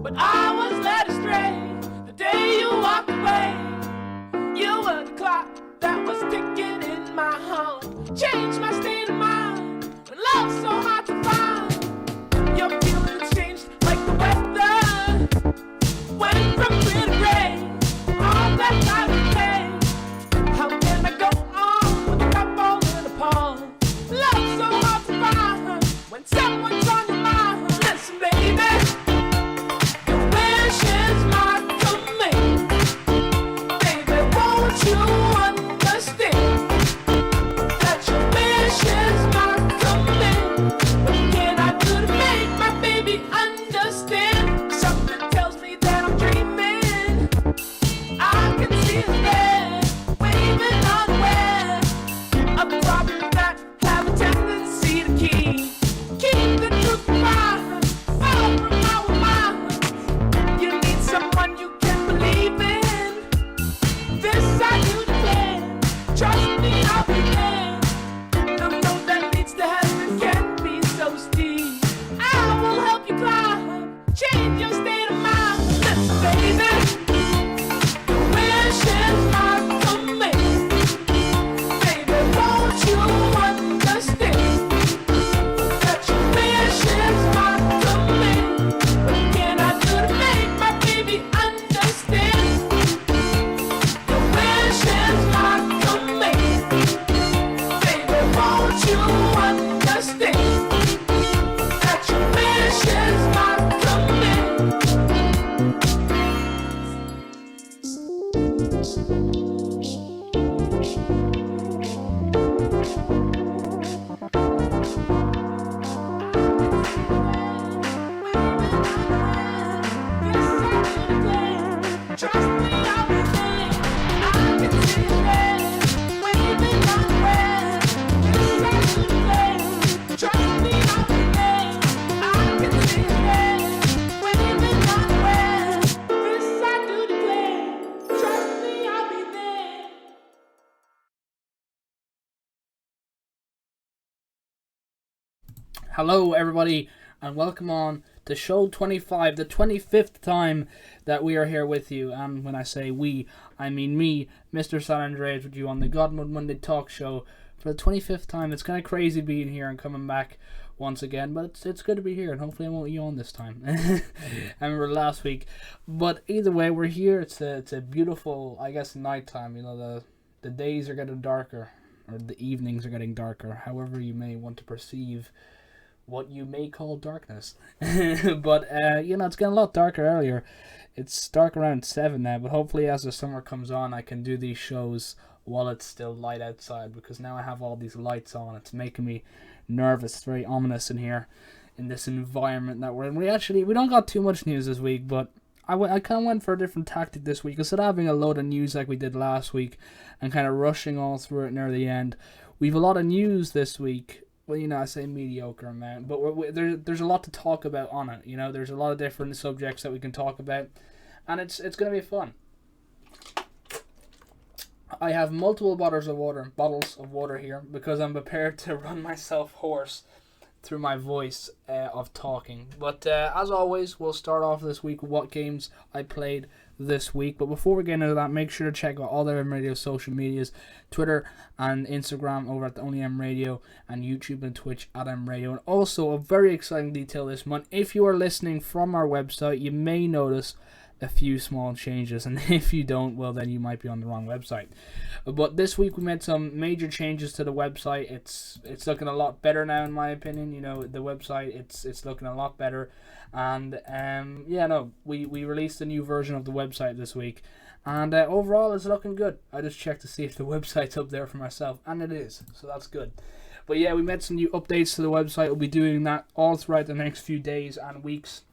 but I was led astray the day you walked away. You were the clock that was ticking in my heart, changed my state of mind when love's so hard to find. Your feelings changed like the weather, went from clear to gray, all that time to pay. How can I go on with a cup falling apart? Love's so hard to find when someone's on your mind. Listen, baby, your wish is my command. Baby, won't you understand that your wish is my command? What can I do to make my baby understand? Something tells me that I'm dreaming. I can see his head waving unaware of the problems that have a tendency to keep the truth behind, far from our mind. You need someone you can believe in. This I do declare. Trust me, I'll be there. The road that leads to heaven can be so steep. I will help you climb, change your state of mind. Listen, baby, your wish is my command. Baby, won't you understand that your wish is my command? What can I do to make my baby understand? Your wish is my command. Baby, won't you understand that your wish is my command? Trust me, I'll be there. I can see it there, waving unaware. This I do declare. Trust me, I'll be there. I can see it there, waving unaware. This I do declare. Trust me, I'll be there. Hello, everybody, and welcome on to show 25, the 25th time that we are here with you. And when I say we, I mean me, Mr. San Andreas, with you on the Godmode Monday talk show for the 25th time. It's kind of crazy being here and coming back once again, but it's good to be here, and hopefully I won't yawn this time. I remember last week, but either way, we're here. It's a beautiful, I guess, nighttime. You know, the days are getting darker, or the evenings are getting darker, however you may want to perceive what you may call darkness. But you know, it's getting a lot darker earlier. It's dark around 7 now, but hopefully as the summer comes on, I can do these shows while it's still light outside, because now I have all these lights on. It's making me nervous. It's very ominous in here, in this environment that we're in. We don't got too much news this week, but I kind of went for a different tactic this week. Instead of having a load of news like we did last week and kind of rushing all through it near the end, we've a lot of news this week. Well, you know, I say mediocre amount, but there's a lot to talk about on it. You know, there's a lot of different subjects that we can talk about, and it's going to be fun. I have multiple bottles of water here, because I'm prepared to run myself hoarse through my voice of talking. But as always, we'll start off this week with what games I played this week. But before we get into that, make sure to check out all the Mradio social medias, Twitter and Instagram over at the Only Mradio, and YouTube and Twitch at Mradio. And also a very exciting detail this month: if you are listening from our website, you may notice a few small changes, and if you don't, well, then you might be on the wrong website. But this week we made some major changes to the website. It's looking a lot better now, in my opinion. You know, the website, it's looking a lot better, and we released a new version of the website this week, and overall it's looking good. I just checked to see if the website's up there for myself, and it is, so that's good. But yeah, we made some new updates to the website. We'll be doing that all throughout the next few days and weeks,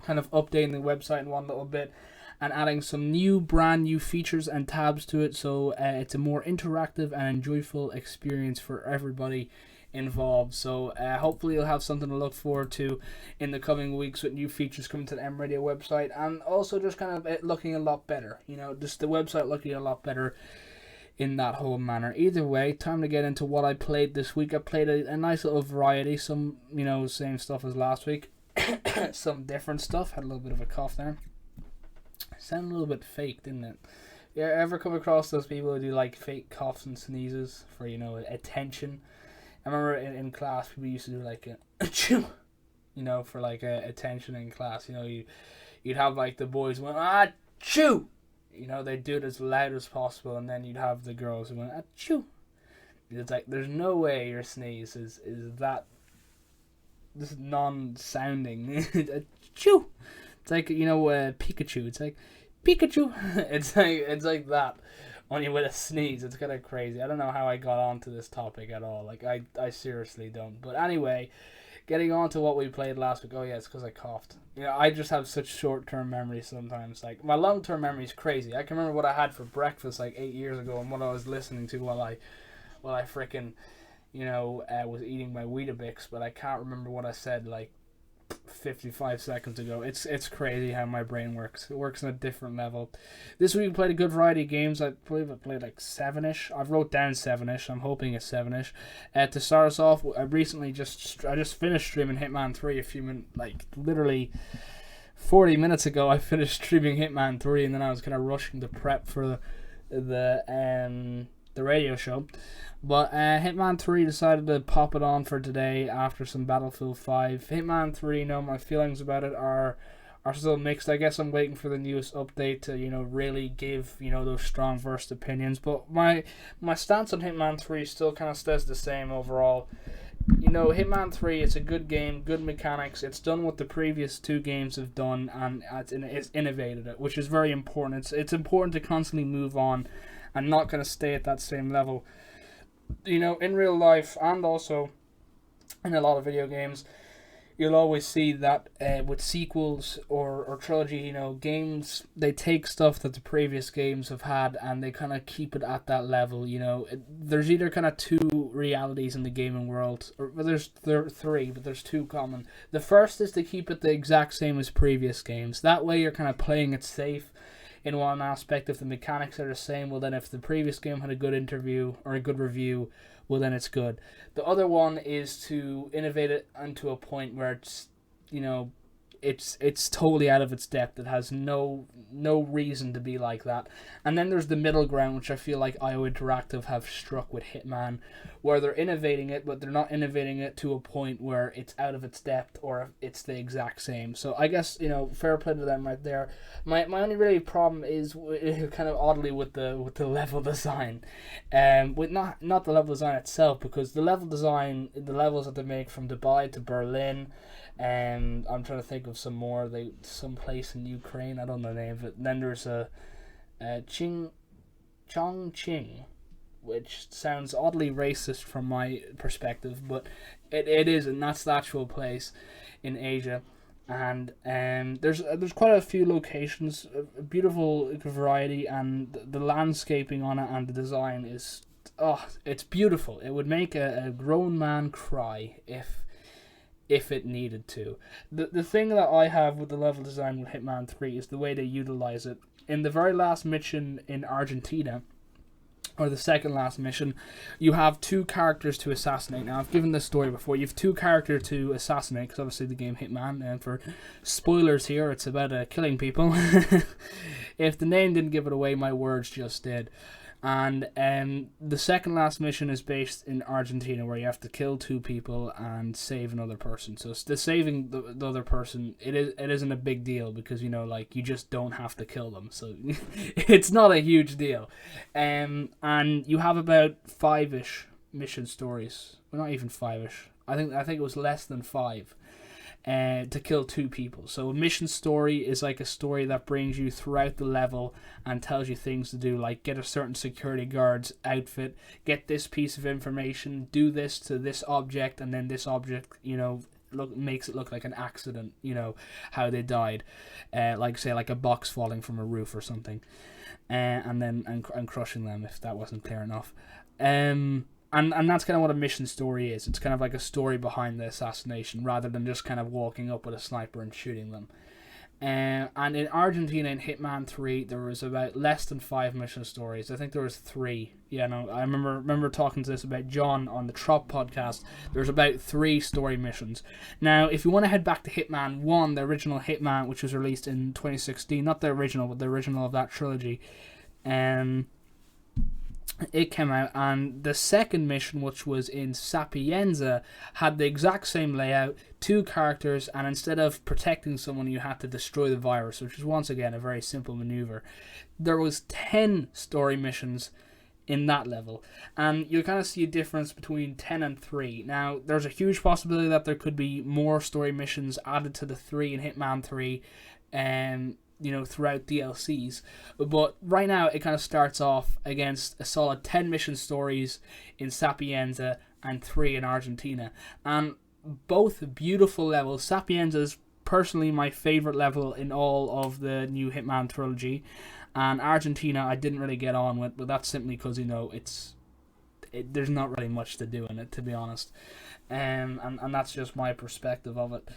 kind of updating the website in one little bit and adding some brand new features and tabs to it, so it's a more interactive and enjoyable experience for everybody involved. So hopefully you'll have something to look forward to in the coming weeks with new features coming to the Mradio website, and also just kind of it looking a lot better, you know, just the website looking a lot better in that whole manner. Either way, time to get into what I played this week. I played a nice little variety, some, you know, same stuff as last week. some different stuff. Had a little bit of a cough there. Sounded a little bit fake, didn't it? You ever come across those people who do like fake coughs and sneezes for, attention? I remember in class people used to do like a achoo, for like attention in class. You'd have like the boys went achoo, they'd do it as loud as possible, and then you'd have the girls who went achoo. It's like there's no way your sneeze is that this non-sounding achoo. It's like Pikachu. It's like Pikachu. it's like that. Only with a sneeze. It's kind of crazy. I don't know how I got onto this topic at all. Like I seriously don't. But anyway, getting on to what we played last week. Oh yeah, it's because I coughed. I just have such short-term memory sometimes. Like my long-term memory is crazy. I can remember what I had for breakfast like 8 years ago and what I was listening to while I frickin' was eating my Weetabix, but I can't remember what I said like 55 seconds ago. It's crazy how my brain works. It works on a different level. This week we played a good variety of games. I believe I played like 7ish. I've wrote down 7ish. I'm hoping it's 7ish. To start us off, I just finished streaming Hitman 3 a few minutes, like literally 40 minutes ago. I finished streaming Hitman 3, and then I was kind of rushing to prep for the radio show. But Hitman 3 decided to pop it on for today after some Battlefield 5. Hitman 3, my feelings about it are still mixed. I guess I'm waiting for the newest update to, really give, those strong first opinions. But my stance on Hitman 3 still kind of stays the same overall. Hitman 3, it's a good game, good mechanics. It's done what the previous two games have done, and it's innovated it, which is very important. It's important to constantly move on and not going to stay at that same level. In real life and also in a lot of video games, you'll always see that with sequels or trilogy, games, they take stuff that the previous games have had and they kind of keep it at that level. There's either kind of two realities in the gaming world, or there's three, but there's two common. The first is to keep it the exact same as previous games. That way you're kind of playing it safe. In one aspect, if the mechanics are the same, well then if the previous game had a good interview or a good review, well then it's good. The other one is to innovate it into a point where it's, it's totally out of its depth. It has no reason to be like that. And then there's the middle ground, which I feel like IO Interactive have struck with Hitman, where they're innovating it, but they're not innovating it to a point where it's out of its depth or it's the exact same. So I guess, fair play to them right there. My only really problem is kind of oddly with the level design. With not the level design itself, because the level design, the levels that they make from Dubai to Berlin, and I'm trying to think of some more. Some place in Ukraine. I don't know the name of it. And then there's a Chongqing, which sounds oddly racist from my perspective, but it is, and that's the actual place in Asia. And there's quite a few locations, a beautiful variety, and the landscaping on it and the design is it's beautiful. It would make a grown man cry if it needed to. The thing that I have with the level design with Hitman 3 is the way they utilize it. In the very last mission in Argentina, or the second last mission, you have two characters to assassinate. Now, I've given this story before. You have two characters to assassinate, because obviously the game Hitman, and for spoilers here, it's about killing people. If the name didn't give it away, my words just did. And the second last mission is based in Argentina, where you have to kill two people and save another person. So the saving the other person, it isn't a big deal, because you just don't have to kill them. So it's not a huge deal. And you have about 5-ish mission stories. Well, not even 5-ish. I think it was less than 5. To kill two people. So a mission story is like a story that brings you throughout the level and tells you things to do, like get a certain security guard's outfit, get this piece of information, do this to this object, and then this object, makes it look like an accident, how they died, like say like a box falling from a roof or something, and crushing them, if that wasn't clear enough. And that's kind of what a mission story is. It's kind of like a story behind the assassination, rather than just kind of walking up with a sniper and shooting them. And in Argentina, in Hitman 3, there was about less than 5 mission stories. I think there was 3. Yeah, no, I remember talking to this about John on the Trop podcast. There's about 3 story missions. Now, if you want to head back to Hitman 1, the original Hitman, which was released in 2016, not the original, but the original of that trilogy, it came out, and the second mission, which was in Sapienza, had the exact same layout, 2 characters, and instead of protecting someone, you had to destroy the virus, which is once again a very simple maneuver. There was 10 story missions in that level, and you kind of see a difference between 10 and 3. Now, there's a huge possibility that there could be more story missions added to the 3 in Hitman 3, throughout DLCs. But right now, it kind of starts off against a solid 10 mission stories in Sapienza and 3 in Argentina. And both beautiful levels. Sapienza is personally my favorite level in all of the new Hitman trilogy. And Argentina, I didn't really get on with, but that's simply because, there's not really much to do in it, to be honest. And that's just my perspective of it.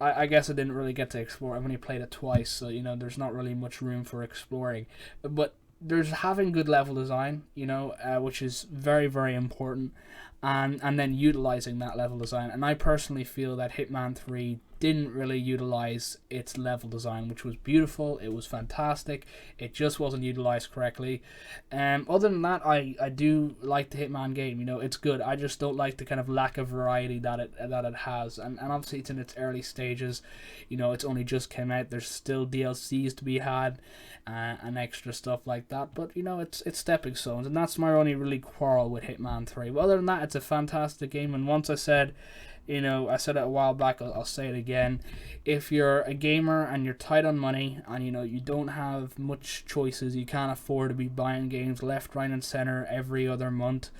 I guess I didn't really get to explore. I've only played it twice, so there's not really much room for exploring. But there's having good level design, which is very, very important, and then utilizing that level design. And I personally feel that Hitman 3 didn't really utilize its level design, which was beautiful. It was fantastic. It just wasn't utilized correctly. Other than that, I do like the Hitman game. It's good. I just don't like the kind of lack of variety that it has. And obviously it's in its early stages. It's only just came out. There's still DLCs to be had, and extra stuff like that. But it's stepping stones, and that's my only really quarrel with Hitman 3. But other than that, it's a fantastic game. And once I said it a while back, I'll say it again. If you're a gamer and you're tight on money and you don't have much choices, you can't afford to be buying games left, right and center every other month,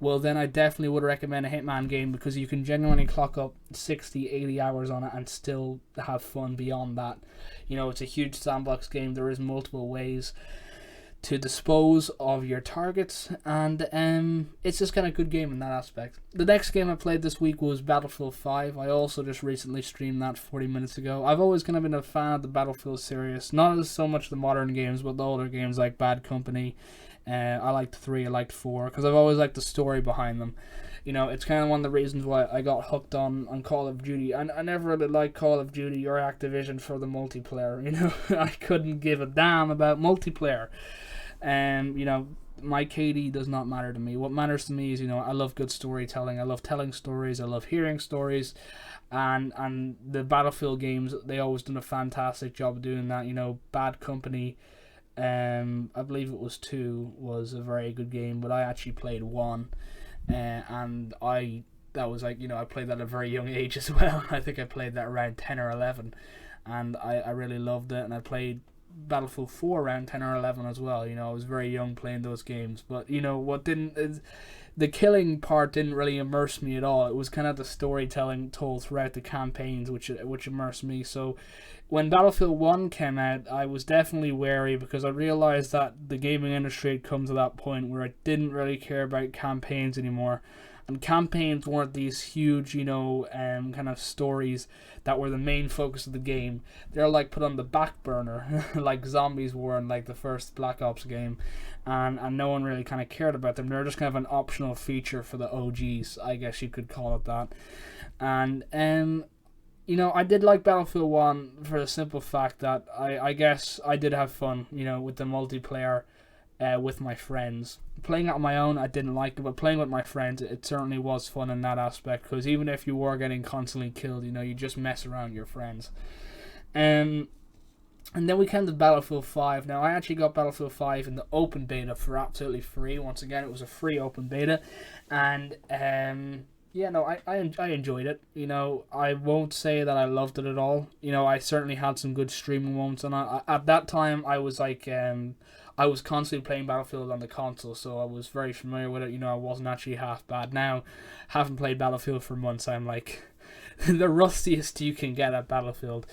well then I definitely would recommend a Hitman game, because you can genuinely clock up 60, 80 hours on it and still have fun beyond that. It's a huge sandbox game. There is multiple ways to dispose of your targets, and it's just kind of a good game in that aspect. The next game I played this week was Battlefield 5. I also just recently streamed that 40 minutes ago. I've always kind of been a fan of the Battlefield series, not as so much the modern games, but the older games like Bad Company. I liked 3, I liked 4, because I've always liked the story behind them. It's kind of one of the reasons why I got hooked on Call of Duty. And I never really liked Call of Duty or Activision for the multiplayer. I couldn't give a damn about multiplayer. My KD does not matter to me. What matters to me is, I love good storytelling. I love telling stories. I love hearing stories. And the Battlefield games, they always done a fantastic job of doing that. Bad Company, I believe it was 2, was a very good game, but I actually played 1. And that was I played that at a very young age as well. I think I played that around 10 or 11. And I really loved it. And I played Battlefield 4 around 10 or 11 as well. I was very young playing those games, but the killing part didn't really immerse me at all. It was kind of the storytelling told throughout the campaigns which immersed me. So when Battlefield 1 came out, I was definitely wary, because I realized that the gaming industry had come to that point where I didn't really care about campaigns anymore. And campaigns weren't these huge, kind of stories that were the main focus of the game. They're like put on the back burner, like zombies were in like the first Black Ops game, and no one really kind of cared about them. They're just kind of an optional feature for the OGs, I guess you could call it that. And I did like Battlefield 1 for the simple fact that I guess I did have fun, with the multiplayer. With my friends. Playing it on my own, I didn't like it, but playing with my friends, it certainly was fun in that aspect, because even if you were getting constantly killed, you just mess around with your friends. And then we came to Battlefield 5. Now, I actually got Battlefield 5 in the open beta for absolutely free. Once again, it was a free open beta, and I enjoyed it. I won't say that I loved it at all. I certainly had some good streaming moments, and at that time I was I was constantly playing Battlefield on the console, so I was very familiar with it. I wasn't actually half bad. Now, having played Battlefield for months, I'm like the rustiest you can get at Battlefield.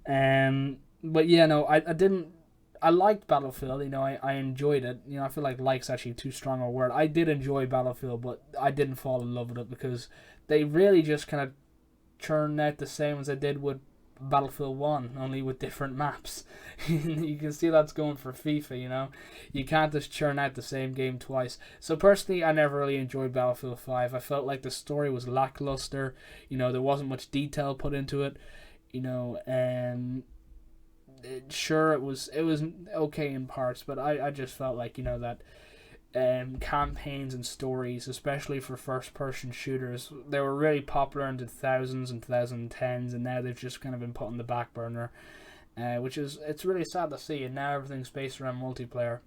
But yeah, no, I didn't. I liked Battlefield. I enjoyed it. I feel like like's actually too strong a word. I did enjoy Battlefield, but I didn't fall in love with it, because they really just kind of churned out the same as I did with Battlefield 1, only with different maps. You can see that's going for FIFA, you know. You can't just churn out the same game twice. So personally, I never really enjoyed Battlefield 5. I felt like the story was lackluster. You know, there wasn't much detail put into it. You know, sure, it was okay in parts, but I just felt like, you know, that campaigns and stories, especially for first-person shooters, they were really popular in the thousands and 2010s, and now they've just kind of been put on the back burner, it's really sad to see, and now everything's based around multiplayer.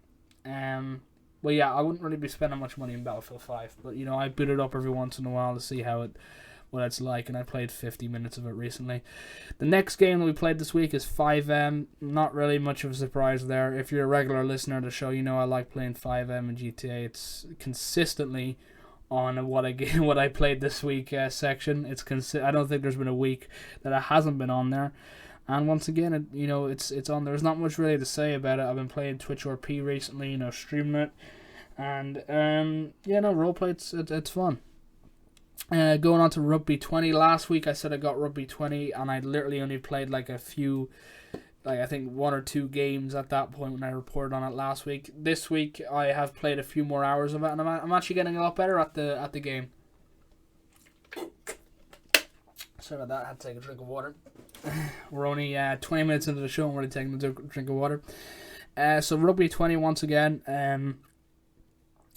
Well, yeah, I wouldn't really be spending much money in Battlefield 5, but, you know, I boot it up every once in a while to see what it's like, and I played 50 minutes of it recently. The next game that we played this week is 5M. Not really much of a surprise there. If you're a regular listener to the show, you know I like playing 5M and GTA. It's consistently on what I played this week section. I don't think there's been a week that it hasn't been on there. And once again, it's on there. There's not much really to say about it. I've been playing Twitch RP recently, streaming it, and roleplay. It's fun. Going on to Rugby 20. Last week I said I got Rugby 20, and I literally only played like a few, I think 1 or 2 games at that point when I reported on it last week. This week I have played a few more hours of it, and I'm actually getting a lot better at the game. Sorry about that, I had to take a drink of water. We're only 20 minutes into the show and we're already taking a drink of water. So Rugby 20 once again.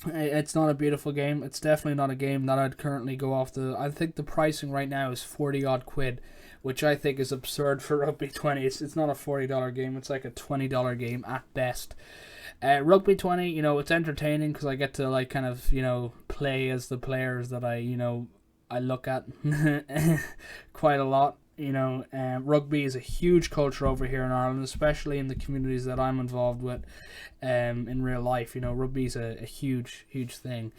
It's not a beautiful game. It's definitely not a game that I'd currently go off the... I think the pricing right now is 40 odd quid, which I think is absurd for Rugby 20. It's not a $40 game. It's like a $20 game at best. Rugby 20, it's entertaining because I get to play as the players that I look at quite a lot. Rugby is a huge culture over here in Ireland, especially in the communities that I'm involved with in real life. Rugby is a huge thing,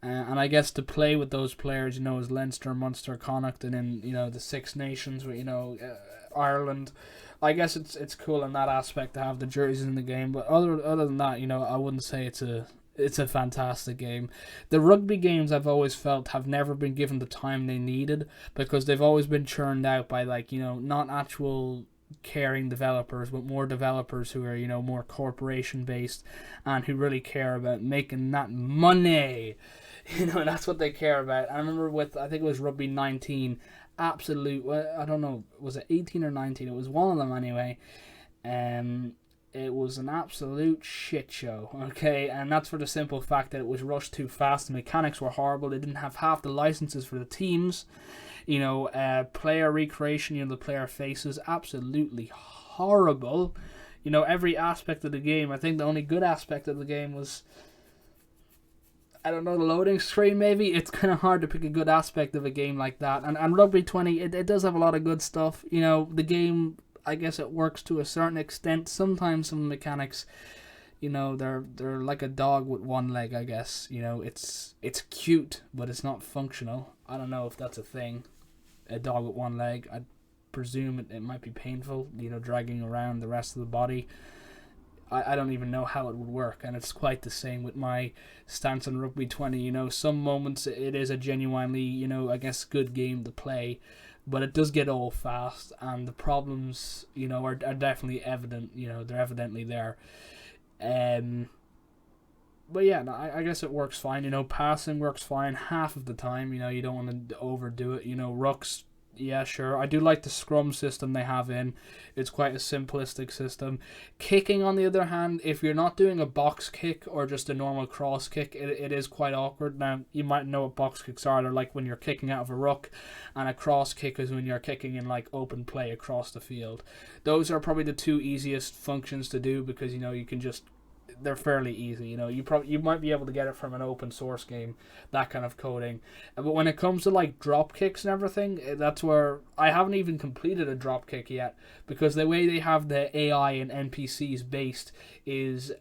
and I guess to play with those players, as Leinster, Munster, Connacht, and in the Six Nations with Ireland, I guess it's cool in that aspect to have the jerseys in the game. But other than that, I wouldn't say it's a fantastic game. The rugby games I've always felt have never been given the time they needed because they've always been churned out by not actual caring developers, but more developers who are more corporation based and who really care about making that money. That's what they care about. I remember I think it was Rugby 19, absolute, I don't know, was it 18 or 19? It was one of them anyway. It was an absolute shit show, okay? And that's for the simple fact that it was rushed too fast. The mechanics were horrible. They didn't have half the licenses for the teams. Player recreation, the player faces, absolutely horrible. Every aspect of the game. I think the only good aspect of the game was, I don't know, the loading screen maybe. It's kind of hard to pick a good aspect of a game like that. And Rugby 20, it does have a lot of good stuff. The game... I guess it works to a certain extent. Sometimes some mechanics, they're like a dog with one leg, I guess. It's cute, but it's not functional. I don't know if that's a thing. A dog with one leg. I presume it might be painful, dragging around the rest of the body. I don't even know how it would work, and it's quite the same with my stance on Rugby 20. Some moments it is a genuinely, I guess, good game to play. But it does get old fast, and the problems, are definitely evident. They're evidently there. But yeah, no, I guess it works fine. Passing works fine half of the time. You don't want to overdo it. Rucks, yeah, sure. I do like the scrum system they have in. It's quite a simplistic system. Kicking, on the other hand, if you're not doing a box kick or just a normal cross kick, it is quite awkward. Now, you might know what box kicks are. They're like when you're kicking out of a ruck, and a cross kick is when you're kicking in open play across the field. Those are probably the two easiest functions to do because, you can just... They're fairly easy, you might be able to get it from an open source game, that kind of coding. But when it comes to drop kicks and everything, that's where I haven't even completed a drop kick yet, because the way they have the AI and NPCs based is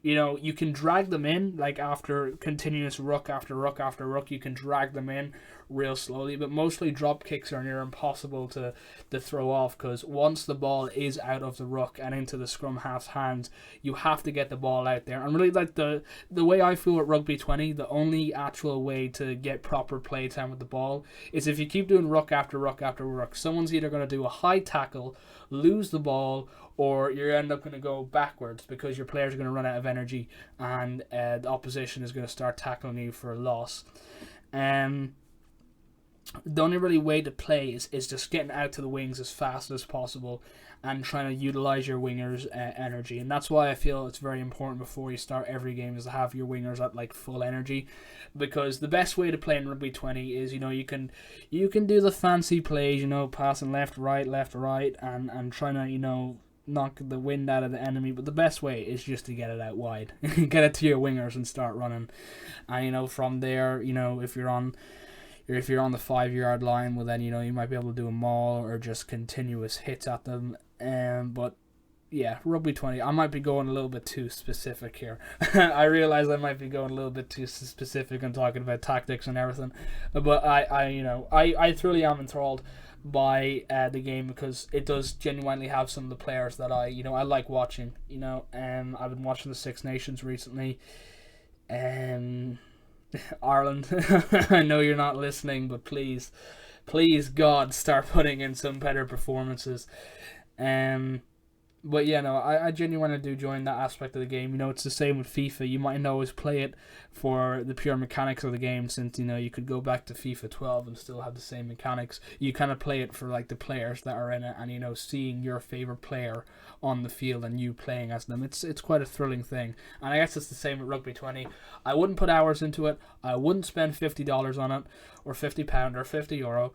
you can drag them in after continuous ruck after ruck after ruck. You can drag them in real slowly, but mostly drop kicks are near impossible to throw off, because once the ball is out of the ruck and into the scrum half's hands, you have to get the ball out there. And really, like, the way I feel at Rugby 20, the only actual way to get proper play time with the ball is if you keep doing ruck after ruck after ruck. Someone's either going to do a high tackle, lose the ball, or you end up going to go backwards because your players are going to run out of energy, and the opposition is going to start tackling you for a loss. The only really way to play is just getting out to the wings as fast as possible and trying to utilize your wingers' energy. And that's why I feel it's very important before you start every game is to have your wingers at like full energy, because the best way to play in Rugby 20 is, you can do the fancy plays, passing left, right, and trying to, knock the wind out of the enemy, but the best way is just to get it out wide. Get it to your wingers and start running. And from there, if you're on the 5-yard line, well then you might be able to do a maul or just continuous hits at them. But yeah, Rugby 20, I might be going a little bit too specific here. I realize I might be going a little bit too specific and talking about tactics and everything, but I truly am enthralled by the game, because it does genuinely have some of the players that I like watching. I've been watching the Six Nations recently. Ireland, I know you're not listening, but please God, start putting in some better performances. But yeah, no, I genuinely do join that aspect of the game. It's the same with FIFA. You mightn't always play it for the pure mechanics of the game, since you could go back to FIFA 12 and still have the same mechanics. You kind of play it for like the players that are in it, and seeing your favorite player on the field and you playing as them. It's quite a thrilling thing, and I guess it's the same with Rugby 20. I wouldn't put hours into it. I wouldn't spend $50 on it, or £50 or €50.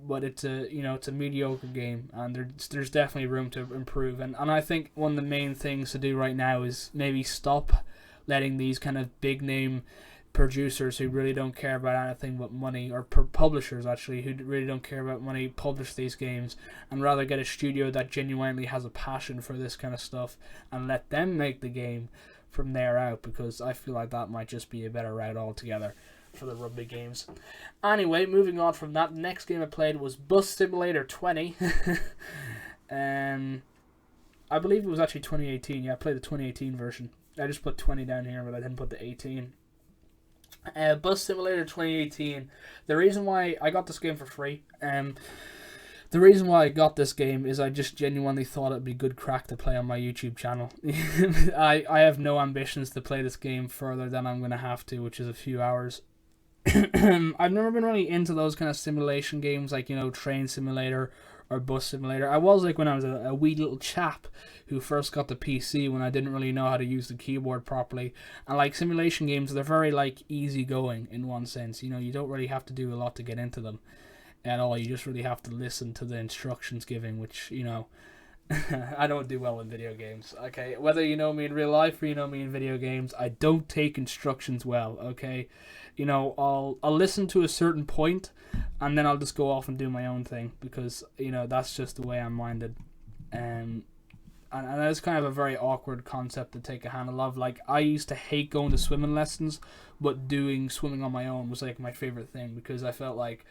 But it's a mediocre game, and there's definitely room to improve. And I think one of the main things to do right now is maybe stop letting these kind of big name producers who really don't care about anything but money, or publishers actually who really don't care about money, publish these games, and rather get a studio that genuinely has a passion for this kind of stuff and let them make the game from there out, because I feel like that might just be a better route altogether for the rugby games. Anyway, moving on from that, the next game I played was Bus Simulator 20. I believe it was actually 2018. Yeah, I played the 2018 version. I just put 20 down here, but I didn't put the 18. Bus Simulator 2018. The reason why I got this game for free, the reason why I got this game is I just genuinely thought it'd be good crack to play on my YouTube channel. I have no ambitions to play this game further than I'm going to have to, which is a few hours. I've never been really into those kind of simulation games like, Train Simulator or Bus Simulator. I was like when I was a wee little chap who first got the PC when I didn't really know how to use the keyboard properly. And like simulation games, they're very like easy going in one sense. You don't really have to do a lot to get into them at all. You just really have to listen to the instructions given, which, I don't do well in video games, okay? Whether you know me in real life or you know me in video games, I don't take instructions well, okay? I'll listen to a certain point and then I'll just go off and do my own thing, because, that's just the way I'm minded. And that's kind of a very awkward concept to take a handle of. Like, I used to hate going to swimming lessons, but doing swimming on my own was like my favorite thing, because I felt like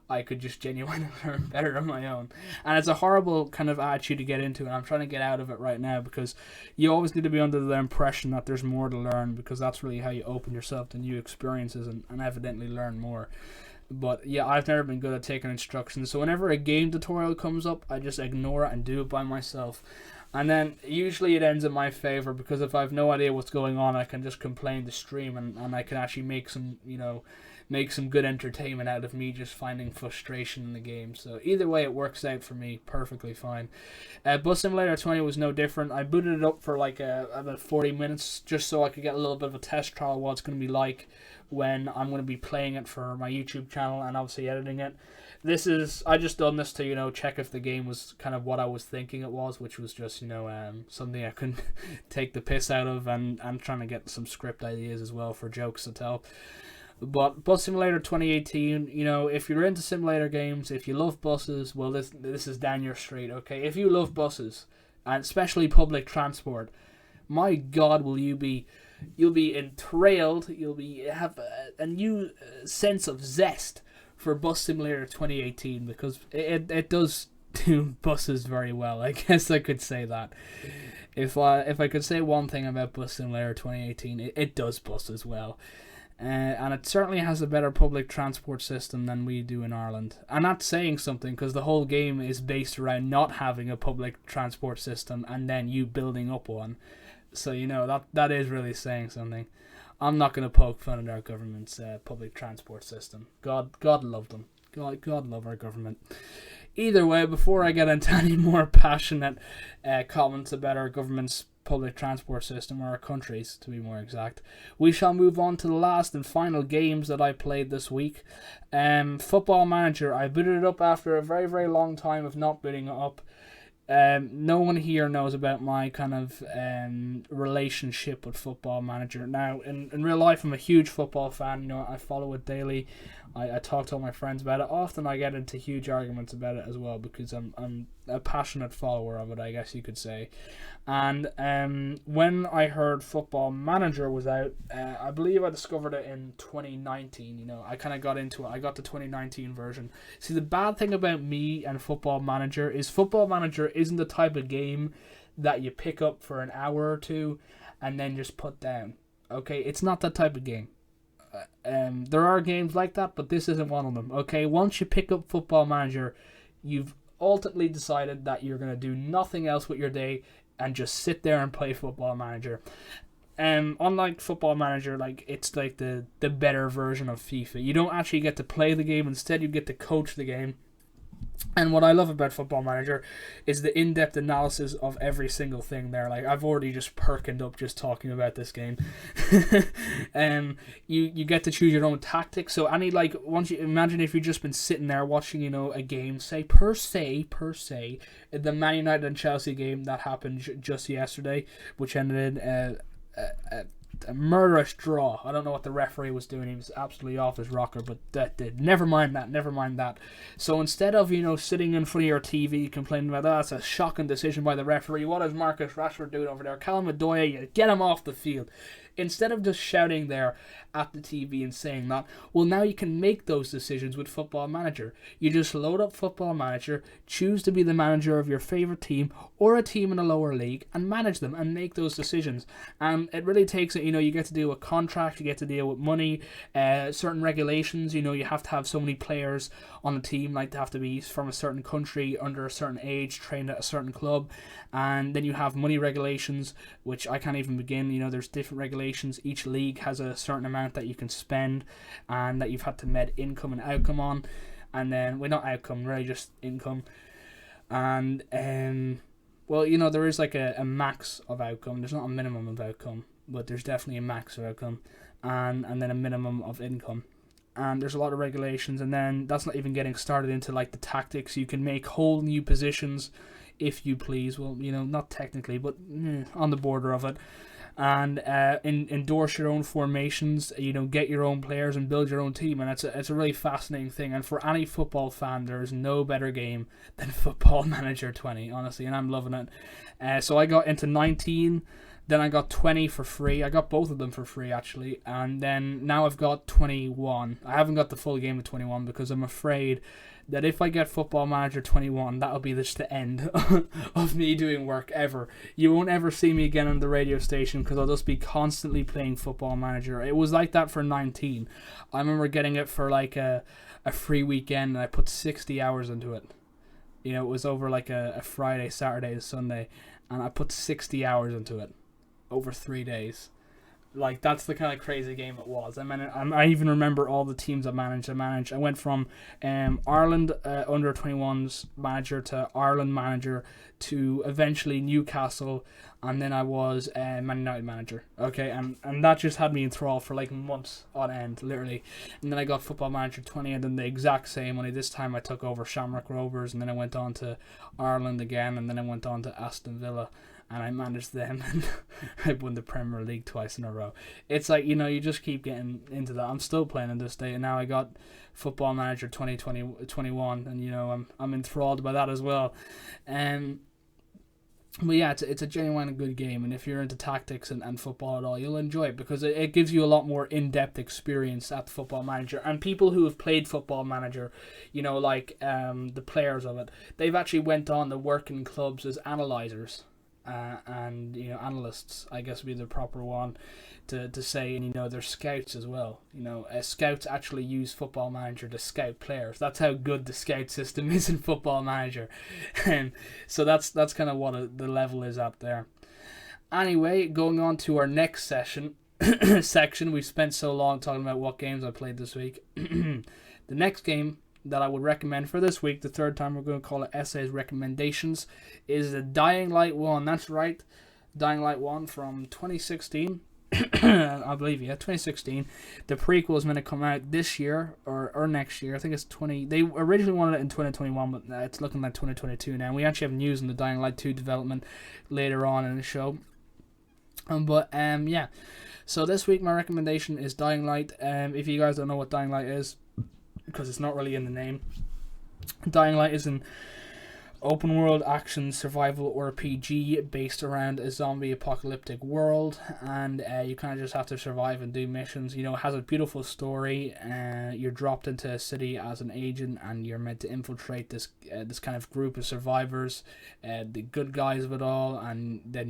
I could just genuinely learn better on my own. And it's a horrible kind of attitude to get into, and I'm trying to get out of it right now, because you always need to be under the impression that there's more to learn, because that's really how you open yourself to new experiences and evidently learn more. But yeah, I've never been good at taking instructions, so whenever a game tutorial comes up, I just ignore it and do it by myself. And then usually it ends in my favor, because if I have no idea what's going on, I can just complain to stream, and I can actually make some good entertainment out of me just finding frustration in the game. So either way, it works out for me perfectly fine. Bus Simulator 20 was no different. I booted it up for like about 40 minutes just so I could get a little bit of a test trial of what it's going to be like when I'm going to be playing it for my YouTube channel and obviously editing it. I just done this to, check if the game was kind of what I was thinking it was, which was just, something I couldn't take the piss out of, and I'm trying to get some script ideas as well for jokes to tell. But Bus Simulator 2018, if you're into simulator games, if you love buses, well, this is down your street, okay? If you love buses, and especially public transport, my God, will you be you'll be enthralled. You'll be have a new sense of zest for Bus Simulator 2018 because it does do buses very well. I guess I could say that. If I could say one thing about Bus Simulator 2018, it does buses well. And it certainly has a better public transport system than we do in Ireland. And that's saying something because the whole game is based around not having a public transport system and then you building up one. So, that is really saying something. I'm not going to poke fun at our government's public transport system. God love them. God love our government. Either way, before I get into any more passionate comments about our government's public transport system, or our country's to be more exact, we shall move on to the last and final games that I played this week. Football Manager, I booted it up after a very, very long time of not booting it up. No one here knows about my kind of relationship with Football Manager. Now, in real life, I'm a huge football fan. I follow it daily. I talk to all my friends about it. Often I get into huge arguments about it as well because I'm a passionate follower of it, I guess you could say. And when I heard Football Manager was out, I believe I discovered it in 2019. I kind of got into it. I got the 2019 version. See, the bad thing about me and Football Manager is Football Manager isn't the type of game that you pick up for an hour or two and then just put down. Okay, it's not that type of game. There are games like that, but this isn't one of them. Okay, once you pick up Football Manager, you've ultimately decided that you're going to do nothing else with your day and just sit there and play Football Manager. Unlike Football Manager, it's like the better version of FIFA. You don't actually get to play the game, instead you get to coach the game. And what I love about Football Manager is the in-depth analysis of every single thing there. I've already just perked up just talking about this game. You get to choose your own tactics. So once you imagine if you've just been sitting there watching, a game, say per se, the Man United and Chelsea game that happened just yesterday, which ended in a murderous draw. I don't know what the referee was doing. He was absolutely off his rocker, but that did. Never mind that. So instead of, sitting in front of your TV complaining about, that's a shocking decision by the referee, what is Marcus Rashford doing over there? Callum Adoya, you get him off the field. Instead of just shouting there at the TV and saying that, well, now you can make those decisions with Football Manager. You just load up Football Manager, choose to be the manager of your favourite team or a team in a lower league and manage them and make those decisions. And it really takes it, you get to deal with contract, you get to deal with money, certain regulations, you have to have so many players on the team, they have to be from a certain country, under a certain age, trained at a certain club. And then you have money regulations, which I can't even begin. There's different regulations. Each league has a certain amount that you can spend and that you've had to med income and outcome on. And then, not outcome, really just income. And, there is a max of outcome. There's not a minimum of outcome, but there's definitely a max of outcome. And then a minimum of income. And there's a lot of regulations. And then that's not even getting started into the tactics. You can make whole new positions if you please. Well, not technically, but on the border of it. And endorse your own formations, get your own players and build your own team. And it's a really fascinating thing. And for any football fan, there is no better game than Football Manager 20, honestly. And I'm loving it. So I got into 19, then I got 20 for free. I got both of them for free, actually. And then now I've got 21. I haven't got the full game of 21 because I'm afraid that if I get Football Manager 21, that'll be just the end of me doing work ever. You won't ever see me again on the radio station because I'll just be constantly playing Football Manager. It was like that for 19. I remember getting it for a free weekend and I put 60 hours into it. It was over a Friday, Saturday, and Sunday, and I put 60 hours into it over 3 days. That's the kind of crazy game it was. I even remember all the teams I managed. I went from Ireland under 21s manager to Ireland manager to eventually Newcastle, and then I was Man United manager. Okay, and that just had me enthralled for months on end, literally. And then I got Football Manager 20, and then the exact same. Only this time I took over Shamrock Rovers, and then I went on to Ireland again, and then I went on to Aston Villa. And I managed them, and I won the Premier League twice in a row. It's you just keep getting into that. I'm still playing in this day, and now I got Football Manager 2021, and I'm enthralled by that as well. But yeah, it's a genuine good game, and if you're into tactics and football at all, you'll enjoy it because it gives you a lot more in-depth experience at Football Manager. And people who have played Football Manager, like the players of it, they've actually went on to work in clubs as analyzers, and analysts, I guess would be the proper one to say, and they're scouts as well. Scouts actually use Football Manager to scout players. That's how good the scout system is in Football Manager, and so that's kind of what the level is up there. Anyway, going on to our next section. We've spent so long talking about what games I played this week. The next game that I would recommend for this week, the third time we're going to call it Essays Recommendations, is the Dying Light 1. That's right, Dying Light 1 from 2016. I believe, 2016. The prequel is going to come out this year or next year. I think it's 20. They originally wanted it in 2021, but it's looking like 2022 now. We actually have news on the Dying Light 2 development later on in the show. So this week my recommendation is Dying Light. If you guys don't know what Dying Light is, because it's not really in the name, Dying Light is an open world action survival RPG based around a zombie apocalyptic world, and you kind of just have to survive and do missions. It has a beautiful story. You're dropped into a city as an agent, and you're meant to infiltrate this kind of group of survivors, the good guys of it all. And then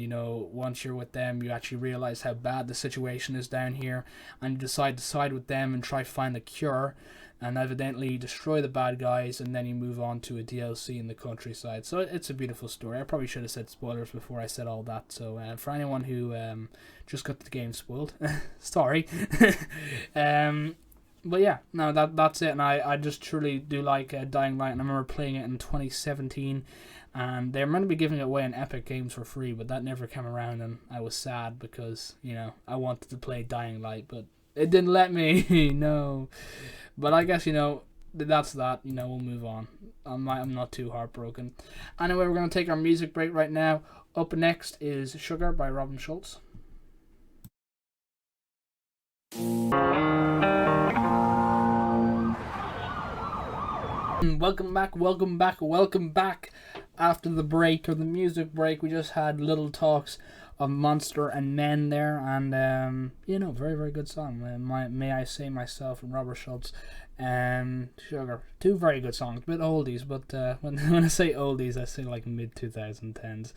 once you're with them, you actually realize how bad the situation is down here, and you decide to side with them and try to find a cure, and evidently destroy the bad guys, and then you move on to a DLC in the countryside. So it's a beautiful story. I probably should have said spoilers before I said all that. So for anyone who just got the game spoiled, sorry. But yeah, no, that's it. And I just truly do like Dying Light, and I remember playing it in 2017. And they were meant to be giving it away in Epic Games for free, but that never came around, and I was sad because I wanted to play Dying Light, but it didn't let me. No. But I guess, that's that. We'll move on. I'm not too heartbroken. Anyway, we're going to take our music break right now. Up next is Sugar by Robin Schulz. Welcome back. After the break, or the music break, we just had little talks of Monster and Men there, and very, very good song. May I say myself and Robert Schultz, Sugar, two very good songs, a bit oldies, but when I say oldies, I say like mid 2010s.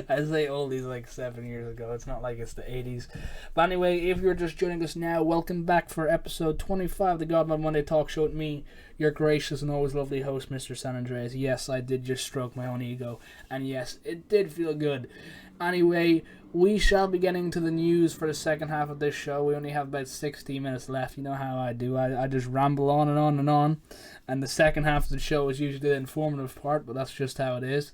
I say oldies like 7 years ago. It's not like it's the 80s. But anyway, if you're just joining us now, welcome back for episode 25 of the God Mod Monday Talk Show with me, your gracious and always lovely host, Mr. San Andreas. Yes, I did just stroke my own ego, and yes, it did feel good. Anyway, we shall be getting to the news for the second half of this show. We only have about 60 minutes left. You know how I do. I just ramble on and on and on. And the second half of the show is usually the informative part, but that's just how it is.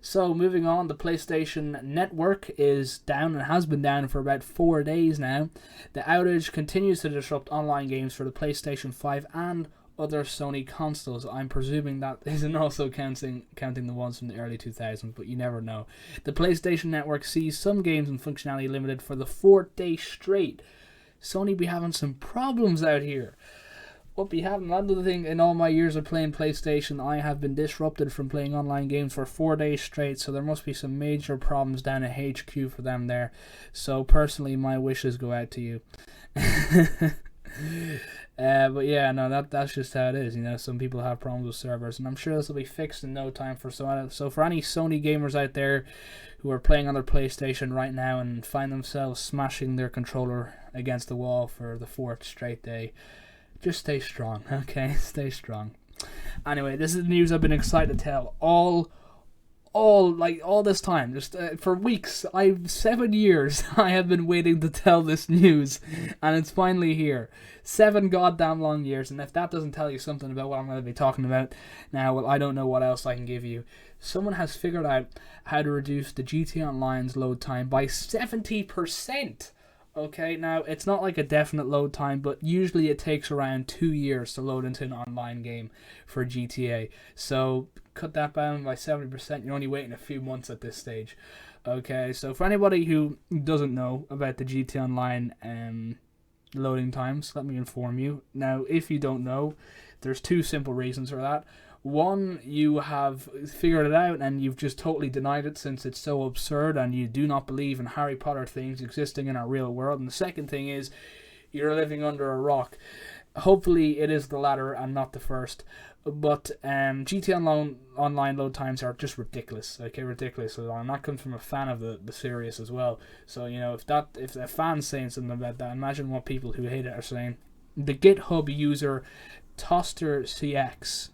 So, moving on, the PlayStation Network is down and has been down for about 4 days now. The outage continues to disrupt online games for the PlayStation 5 and other Sony consoles. I'm presuming that isn't also counting the ones from the early 2000s, but you never know. The PlayStation Network sees some games and functionality limited for the 4th day straight. Sony be having some problems out here. What be having? Another thing, in all my years of playing PlayStation, I have been disrupted from playing online games for 4 days straight, so there must be some major problems down at HQ for them there. So personally, my wishes go out to you. But yeah, no, that's just how it is. Some people have problems with servers, and I'm sure this will be fixed in no time. So for any Sony gamers out there who are playing on their PlayStation right now and find themselves smashing their controller against the wall for the 4th straight day, just stay strong, okay? Stay strong. Anyway, this is the news I've been excited to tell all this time, just for weeks. 7 years I have been waiting to tell this news, and it's finally here. 7 goddamn long years, and if that doesn't tell you something about what I'm going to be talking about now, well, I don't know what else I can give you. Someone has figured out how to reduce the GTA Online's load time by 70%. Okay, now it's not like a definite load time, but usually it takes around 2 years to load into an online game for GTA. So cut that down by 70%, you're only waiting a few months at this stage. Okay, so for anybody who doesn't know about the GTA Online loading times. Let me inform you. Now, if you don't know, there's two simple reasons for that. One, you have figured it out and you've just totally denied it since it's so absurd and you do not believe in Harry Potter things existing in our real world. And the second thing is you're living under a rock. Hopefully it is the latter and not the first. But GTA Online load times are just ridiculous. Okay, ridiculously long. And that comes from a fan of the series as well. So, if a fan's saying something about that, imagine what people who hate it are saying. The GitHub user TosterCX,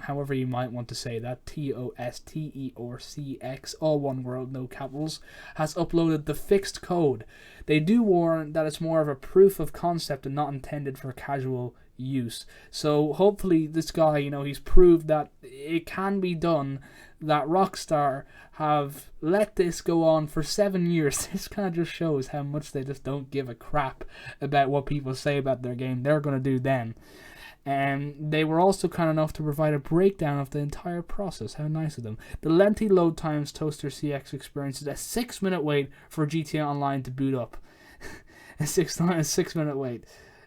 however you might want to say that, TOSTERCX, all one word, no capitals, has uploaded the fixed code. They do warn that it's more of a proof of concept and not intended for casual use. So hopefully this guy, he's proved that it can be done, that Rockstar have let this go on for 7 years. This kind of just shows how much they just don't give a crap about what people say about their game. They're going to do them. And they were also kind enough to provide a breakdown of the entire process. How nice of them. The lengthy load times Toaster CX experiences a 6-minute wait for GTA Online to boot up. a 6-minute wait.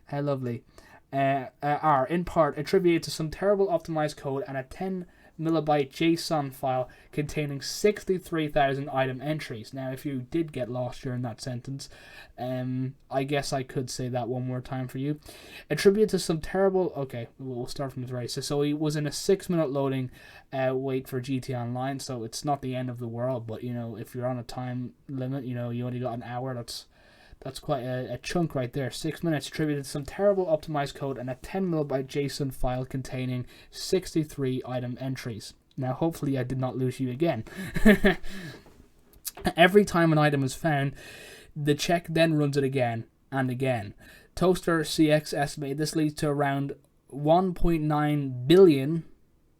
How lovely. Are in part attributed to some terrible optimized code and a 10 megabyte JSON file containing 63,000 item entries. Now, if you did get lost during that sentence, I guess I could say that one more time for you. Attributed to some terrible... Okay, we'll start from the very... So he was in a 6-minute loading wait for GTA Online, so it's not the end of the world, but, if you're on a time limit, you only got an hour, that's quite a chunk right there. 6 minutes attributed to some terrible optimized code and a 10 megabyte JSON file containing 63 item entries. Now, hopefully I did not lose you again. Every time an item is found, the check then runs it again and again. Toaster CX estimated this leads to around 1.9 billion...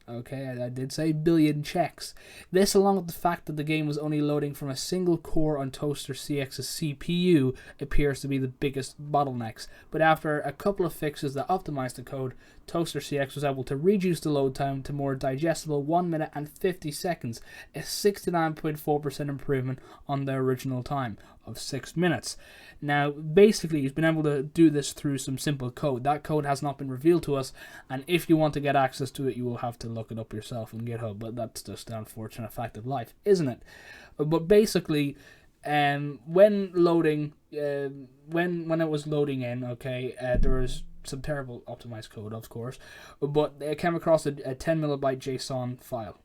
Okay, I did say billion checks. This, along with the fact that the game was only loading from a single core on Toaster CX's CPU, appears to be the biggest bottlenecks. But after a couple of fixes that optimized the code, Toaster CX was able to reduce the load time to more digestible 1 minute and 50 seconds, a 69.4% improvement on the original time of 6 minutes. Now, basically, he's been able to do this through some simple code. That code has not been revealed to us, and if you want to get access to it, you will have to look it up yourself on GitHub, but that's just the unfortunate fact of life, isn't it? But basically, when loading, when it was loading in, there was some terrible optimized code, of course, but it came across a 10 megabyte JSON file,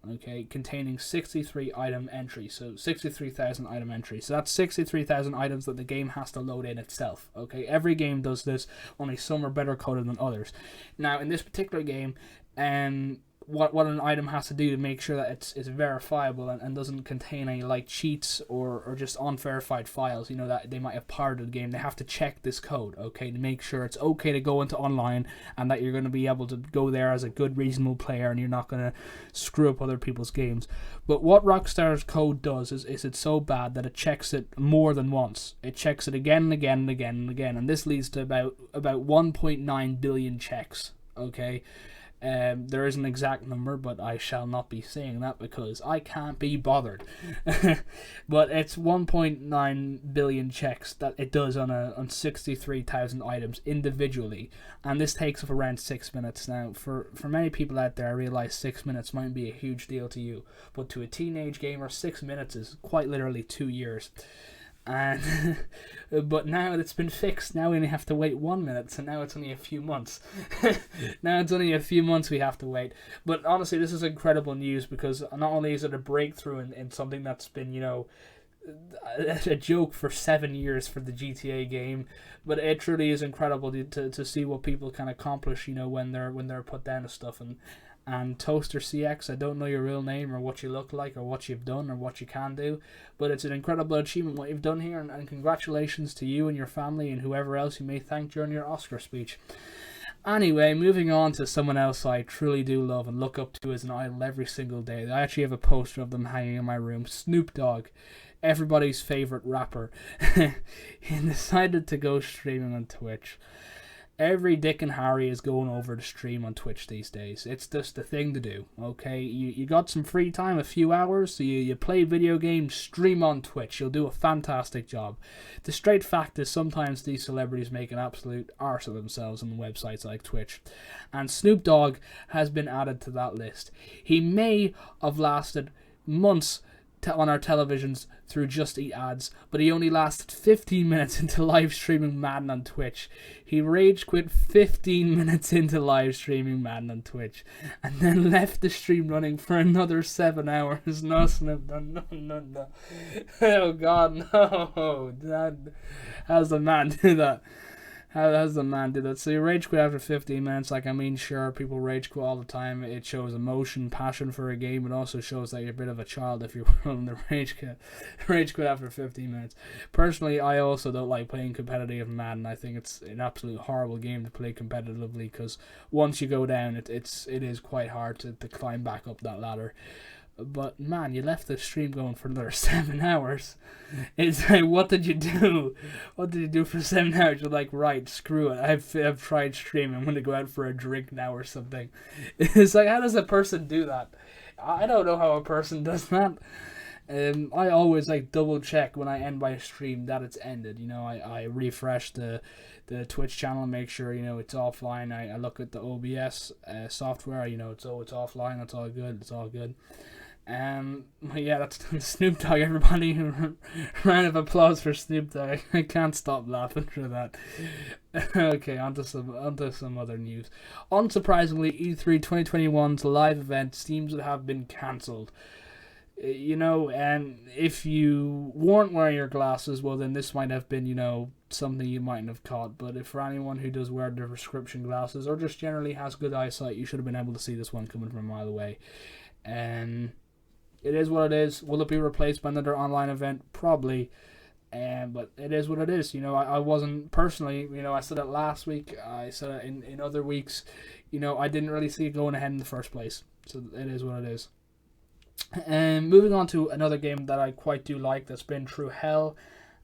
containing 63 item entries, so 63,000 item entries. So that's 63,000 items that the game has to load in itself. Every game does this, only some are better coded than others. Now, in this particular game, what an item has to do to make sure that it's verifiable and doesn't contain any cheats or just unverified files, that they might have pirated the game. They have to check this code, to make sure it's okay to go into online and that you're going to be able to go there as a good, reasonable player and you're not going to screw up other people's games. But what Rockstar's code does is it's so bad that it checks it more than once. It checks it again and again and again and again, and this leads to about 1.9 billion checks, There is an exact number, but I shall not be saying that because I can't be bothered. But it's 1.9 billion checks that it does on 63,000 items individually, and this takes up around 6 minutes. Now, for many people out there, I realize 6 minutes might be a huge deal to you, but to a teenage gamer, 6 minutes is quite literally 2 years. And but now it's been fixed. Now we only have to wait 1 minute, so now it's only a few months. Now it's only a few months we have to wait. But honestly, this is incredible news because not only is it a breakthrough in something that's been, a joke for 7 years for the GTA game, but it truly is incredible to see what people can accomplish, when they're put down to stuff. And Toaster CX, I don't know your real name or what you look like or what you've done or what you can do, but it's an incredible achievement what you've done here, and congratulations to you and your family and whoever else you may thank during your Oscar speech. Anyway, moving on to someone else I truly do love and look up to as an idol every single day. I actually have a poster of them hanging in my room. Snoop Dogg, everybody's favorite rapper. He decided to go streaming on Twitch. Every Dick and Harry is going over to stream on Twitch these days. It's just the thing to do, okay? You got some free time, a few hours, so you play video games, stream on Twitch. You'll do a fantastic job. The straight fact is sometimes these celebrities make an absolute arse of themselves on websites like Twitch. And Snoop Dogg has been added to that list. He may have lasted months on our televisions through Just Eat ads, but he only lasted 15 minutes into live streaming Madden on Twitch. He rage quit 15 minutes into live streaming Madden on Twitch, and then left the stream running for another 7 hours. No, Snoop, no. Oh God, no. How's the man do that? How does the man do that? So you rage quit after 15 minutes. Like, I mean, sure, people rage quit all the time. It shows emotion, passion for a game. It also shows that you're a bit of a child if you're willing to rage quit after 15 minutes. Personally, I also don't like playing competitive Madden. I think it's an absolute horrible game to play competitively because once you go down, it is quite hard to climb back up that ladder. But man, you left the stream going for another 7 hours. It's like, what did you do? What did you do for 7 hours? You're like, right, screw it. I've tried streaming. I'm gonna go out for a drink now or something. It's like, how does a person do that? I don't know how a person does that. I always like double check when I end my stream that it's ended. You know, I refresh the Twitch channel and make sure, you know, it's offline. I look at the OBS software. You know, it's offline. It's all good. It's all good. Yeah, that's Snoop Dogg, everybody. Round of applause for Snoop Dogg. I can't stop laughing through that. Okay, onto some other news. Unsurprisingly, E3 2021's live event seems to have been cancelled. You know, and if you weren't wearing your glasses, well then this might have been, you know, something you mightn't have caught. But if for anyone who does wear the prescription glasses or just generally has good eyesight, you should have been able to see this one coming from a mile away. It is what it is. Will it be replaced by another online event? Probably. But it is what it is. You know, I wasn't personally, you know, I said it last week. I said it in other weeks. You know, I didn't really see it going ahead in the first place. So it is what it is. And moving on to another game that I quite do like that's been through hell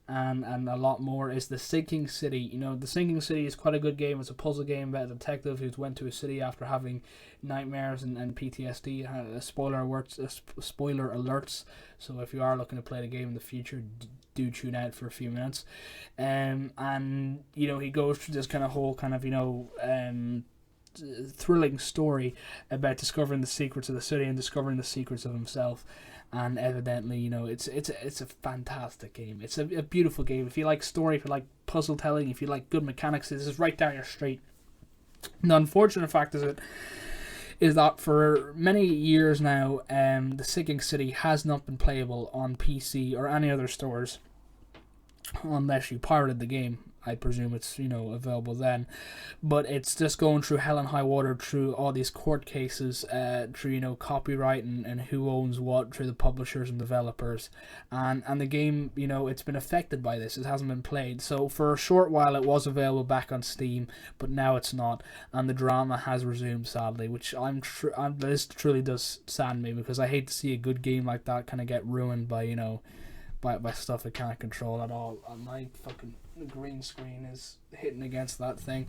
and a lot more is The Sinking City. You know, The Sinking City is quite a good game. It's a puzzle game about a detective who's went to a city after having nightmares and PTSD. Spoiler alerts. So if you are looking to play the game in the future, do tune out for a few minutes. And you know, he goes through this kind of whole kind of, you know, thrilling story about discovering the secrets of the city and discovering the secrets of himself. And evidently, you know, it's a fantastic game. It's a beautiful game. If you like story, if you like puzzle telling, if you like good mechanics, this is right down your street. The unfortunate fact is that for many years now, The Sinking City has not been playable on PC or any other stores unless you pirated the game. I presume it's, you know, available then, but it's just going through hell and high water through all these court cases, through, you know, copyright and who owns what, through the publishers and developers, and the game, you know, it's been affected by this. It hasn't been played. So for a short while it was available back on Steam, but now it's not, and the drama has resumed, sadly, which this truly does sadden me, because I hate to see a good game like that kind of get ruined by, you know, by stuff I can't control at all. My fucking green screen is hitting against that thing.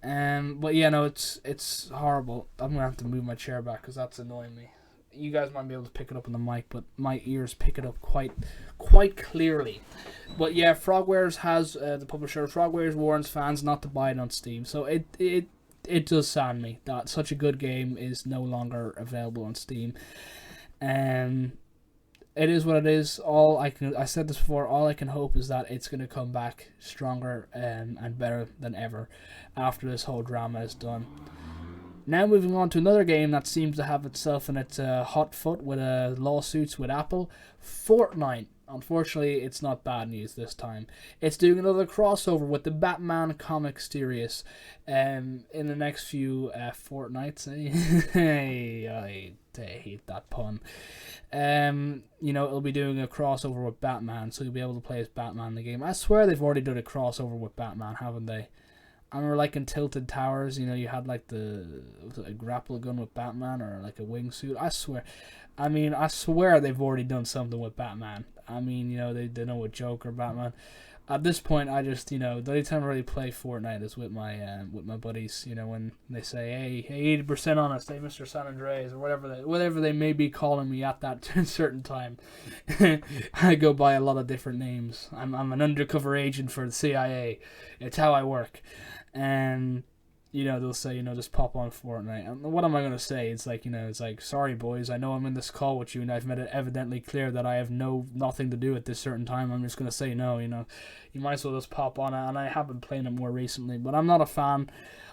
But yeah, no, it's horrible. I'm gonna have to move my chair back because that's annoying me. You guys might be able to pick it up on the mic, but my ears pick it up quite clearly. But yeah, Frogwares has the publisher. Frogwares warns fans not to buy it on Steam. So it does sadden me that such a good game is no longer available on Steam. It is what it is. I said this before, all I can hope is that it's going to come back stronger and better than ever after this whole drama is done. Now moving on to another game that seems to have itself in its hot foot with lawsuits with Apple, Fortnite. Unfortunately, it's not bad news this time. It's doing another crossover with the Batman comic series in the next few fortnights. Hey, I hate that pun. You know, it'll be doing a crossover with Batman, so you'll be able to play as Batman in the game. I swear they've already done a crossover with Batman, haven't they? I remember, like, in Tilted Towers, you know, you had, like, a grapple gun with Batman or, like, a wingsuit. I swear they've already done something with Batman. I mean, you know, they know with Joker, Batman. at this point, I just, the only time I really play Fortnite is with my buddies. When they say, hey, 80% on us, hey, Mr. San Andreas, or whatever they may be calling me at that certain time. I go by a lot of different names. I'm an undercover agent for the CIA. It's how I work. And they'll say, just pop on Fortnite. And what am I going to say? It's like, sorry, boys, I know I'm in this call with you, and I've made it evidently clear that I have nothing to do at this certain time. I'm just going to say no, you might as well just pop on it. And I have been playing it more recently, but I'm not a fan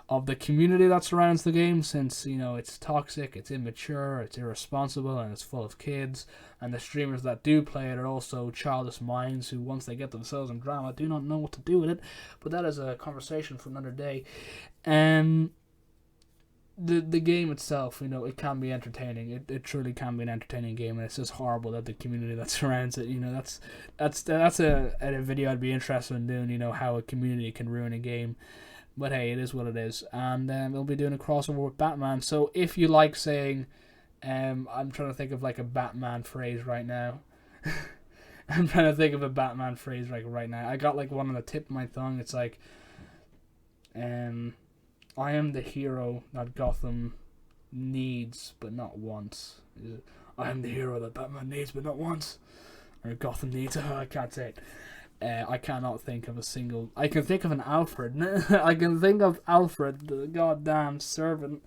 of the community that surrounds the game, since, it's toxic, it's immature, it's irresponsible, and it's full of kids. And the streamers that do play it are also childish minds who, once they get themselves in drama, do not know what to do with it. But that is a conversation for another day. The game itself, it can be entertaining. It truly can be an entertaining game, and it's just horrible that the community that surrounds it. That's a video I'd be interested in doing. How a community can ruin a game. But hey, it is what it is, and we'll be doing a crossover with Batman. So if you like saying, I'm trying to think of like a Batman phrase right now. I'm trying to think of a Batman phrase like right now. I got like one on the tip of my tongue. It's like, I am the hero that Gotham needs but not wants. I am the hero that Batman needs but not wants. Or Gotham needs. I can't say it. I cannot think of a single... I can think of an Alfred. I can think of Alfred, the goddamn servant.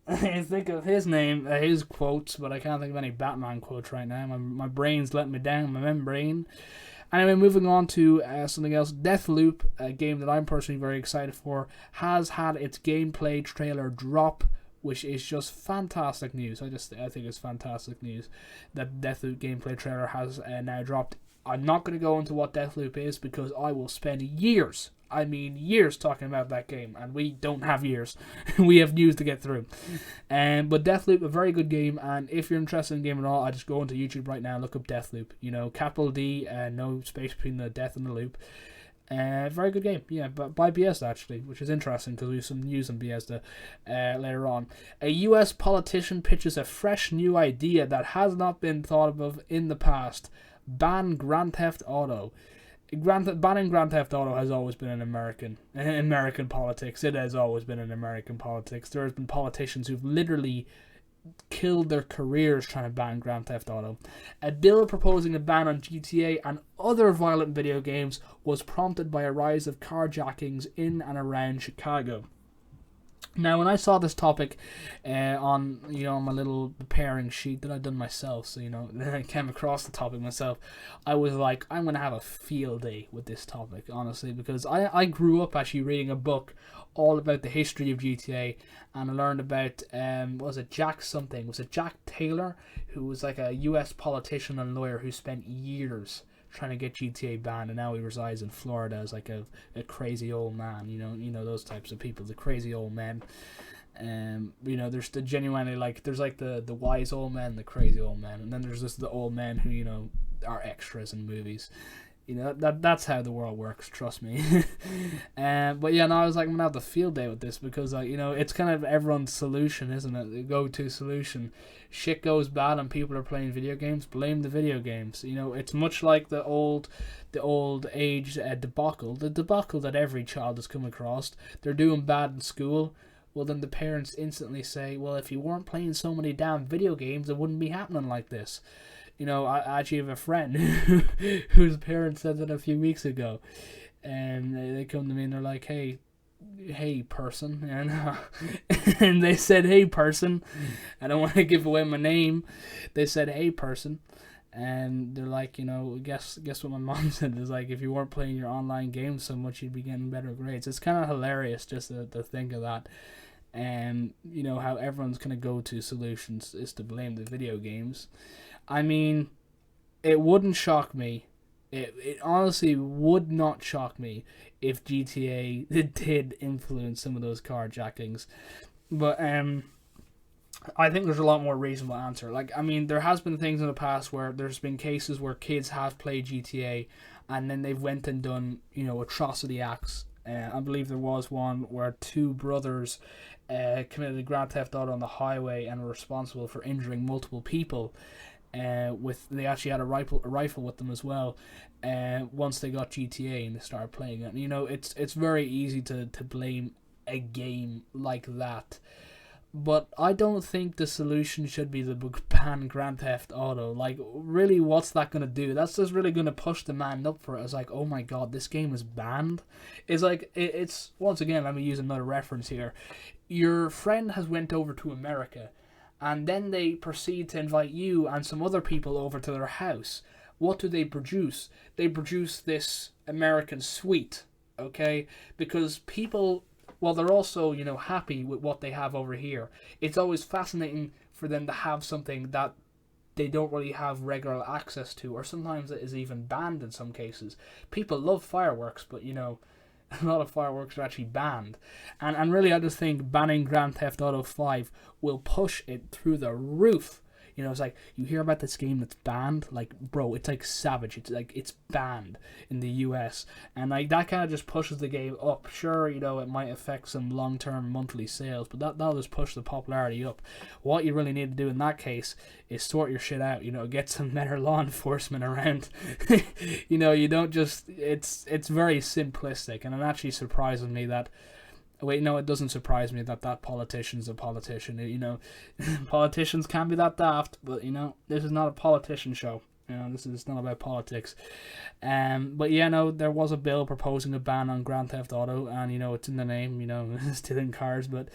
I can think of his name, his quotes, but I can't think of any Batman quotes right now. My brain's letting me down, my membrane. Anyway, moving on to something else. Deathloop, a game that I'm personally very excited for, has had its gameplay trailer drop, which is just fantastic news. I think it's fantastic news that Deathloop gameplay trailer has now dropped. I'm not going to go into what Deathloop is because I will spend years talking about that game, and we don't have years. We have news to get through. But Deathloop, a very good game, and if you're interested in the game at all, I just go into YouTube right now and look up Deathloop. Capital D, no space between the death and the loop. Very good game, yeah, but by Bethesda actually, which is interesting because we have some news on Bethesda later on. A US politician pitches a fresh new idea that has not been thought of in the past. Ban Grand Theft Auto. Banning Grand Theft Auto has always been in American politics. It has always been in American politics. There has been politicians who've literally killed their careers trying to ban Grand Theft Auto. A bill proposing a ban on GTA and other violent video games was prompted by a rise of carjackings in and around Chicago. Now, when I saw this topic on my little preparing sheet that I'd done myself, so I came across the topic myself, I was like, I'm going to have a field day with this topic, honestly, because I grew up actually reading a book all about the history of GTA, and I learned about, Jack Taylor, who was like a US politician and lawyer who spent years trying to get GTA banned, and now he resides in Florida as like a crazy old man. Those types of people, the crazy old men. There's the genuinely there's the wise old men, the crazy old men, and then there's just the old men who are extras in movies. That's how the world works, trust me. But yeah, no, I was like, I'm gonna have the field day with this because it's kind of everyone's solution, isn't it? The go-to solution. Shit goes bad and people are playing video games, blame the video games. It's much like the old age debacle, the debacle that every child has come across. They're doing bad in school. Well, then the parents instantly say, well, if you weren't playing so many damn video games, it wouldn't be happening like this. I actually have a friend whose parents said that a few weeks ago, and they come to me and they're like, hey person, and they said, hey person, I don't want to give away my name. They said, hey person, and they're like, guess what my mom said is like, if you weren't playing your online games so much, you'd be getting better grades. It's kind of hilarious just to think of that. And how everyone's kind of go-to solutions is to blame the video games. I mean, it wouldn't shock me. It honestly would not shock me if GTA did influence some of those carjackings. But I think there's a lot more reasonable answer. There has been things in the past where there's been cases where kids have played GTA and then they've went and done, atrocity acts. I believe there was one where two brothers committed a Grand Theft Auto on the highway and were responsible for injuring multiple people. They actually had a rifle with them as well. Once they got GTA and they started playing it, it's very easy to blame a game like that. But I don't think the solution should be the ban Grand Theft Auto. Like, really, what's that going to do? That's just really going to push demand up for it. It's like, oh my god, this game is banned. It's like, it's, once again, let me use another reference here. Your friend has went over to America, and then they proceed to invite you and some other people over to their house. What do they produce? They produce this American sweet, okay? Because people... well, they're also, happy with what they have over here. It's always fascinating for them to have something that they don't really have regular access to, or sometimes it is even banned in some cases. People love fireworks, but, a lot of fireworks are actually banned. And really, I just think banning Grand Theft Auto 5 will push it through the roof. It's like, you hear about this game that's banned, like, bro, it's like savage. It's like, it's banned in the US. And like, that kind of just pushes the game up. Sure, it might affect some long-term monthly sales, but that'll just push the popularity up. What you really need to do in that case is sort your shit out, get some better law enforcement around. You don't just, it's very simplistic, and it actually surprises me that... wait, no, it doesn't surprise me that politician's a politician. Politicians can be that daft, but, this is not a politician show. This is not about politics. But yeah, no, there was a bill proposing a ban on Grand Theft Auto, and, it's in the name, stealing cars, but...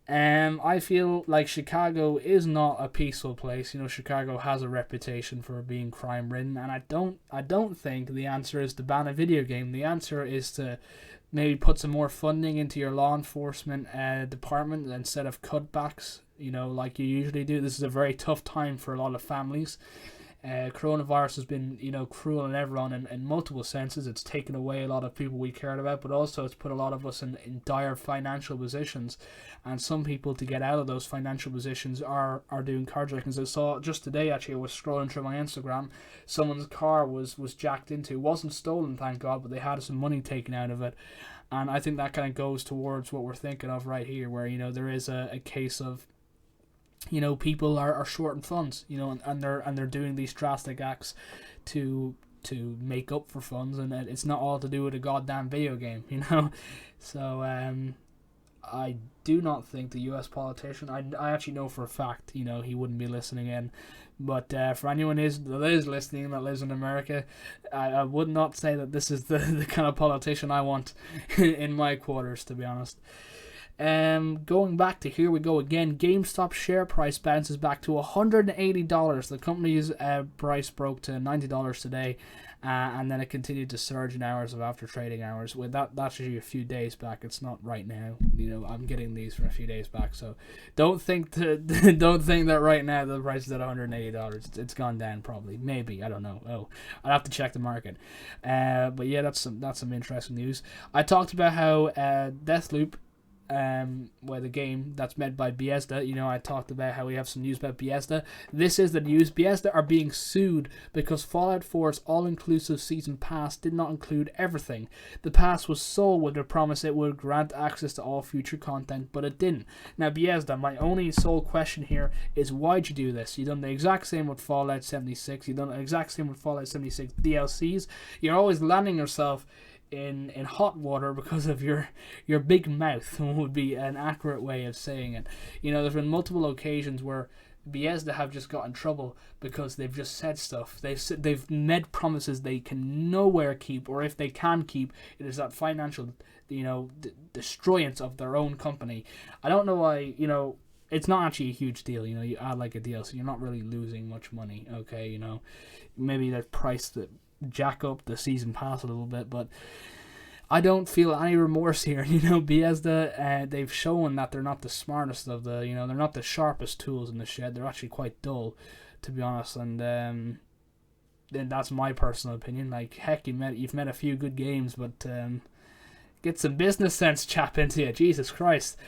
I feel like Chicago is not a peaceful place. Chicago has a reputation for being crime-ridden, and I don't think the answer is to ban a video game. The answer is to maybe put some more funding into your law enforcement department instead of cutbacks, like you usually do. This is a very tough time for a lot of families. Coronavirus has been, cruel on everyone in multiple senses. It's taken away a lot of people we cared about, but also it's put a lot of us in dire financial positions. And some people, to get out of those financial positions, are doing carjackings. I saw just today, actually, I was scrolling through my Instagram, someone's car was jacked into. It wasn't stolen, thank God, but they had some money taken out of it. And I think that kind of goes towards what we're thinking of right here, where, there is a case of, people are short in funds, and they're doing these drastic acts to make up for funds, and it's not all to do with a goddamn video game, So I do not think the U.S. politician, I actually know for a fact, he wouldn't be listening in, but for anyone that is listening that lives in America, I would not say that this is the kind of politician I want in my quarters, to be honest. Going back to here we go again. GameStop share price bounces back to $180. The company's price broke to $90 today, and then it continued to surge in hours of after trading hours. With that's actually a few days back. It's not right now. I'm getting these from a few days back, so don't think that right now the price is at $180. It's gone down probably, maybe, I don't know. Oh, I'd have to check the market. But yeah, that's some interesting news. I talked about how Deathloop, where the game that's made by Bethesda, I talked about how we have some news about Bethesda. This is the news. Bethesda are being sued because Fallout 4's all-inclusive season pass did not include everything. The pass was sold with the promise it would grant access to all future content, but it didn't. Now, Bethesda, my only sole question here is, why'd you do this? You done the exact same with Fallout 76. You done the exact same with Fallout 76 DLCs. You're always landing yourself in hot water because of your big mouth, would be an accurate way of saying it. There's been multiple occasions where Bethesda have just got in trouble because they've just said stuff. They've made promises they can nowhere keep, or if they can keep, it is that financial, destroyance of their own company. I don't know why, it's not actually a huge deal. You add like a DLC, you're not really losing much money, okay? Maybe that price that jack up the season pass a little bit, but I don't feel any remorse here. Bethesda, they've shown that they're not the smartest of the, they're not the sharpest tools in the shed. They're actually quite dull, to be honest, and then that's my personal opinion. Like, heck, you've made a few good games, but get some business sense, chap, into you. Jesus Christ.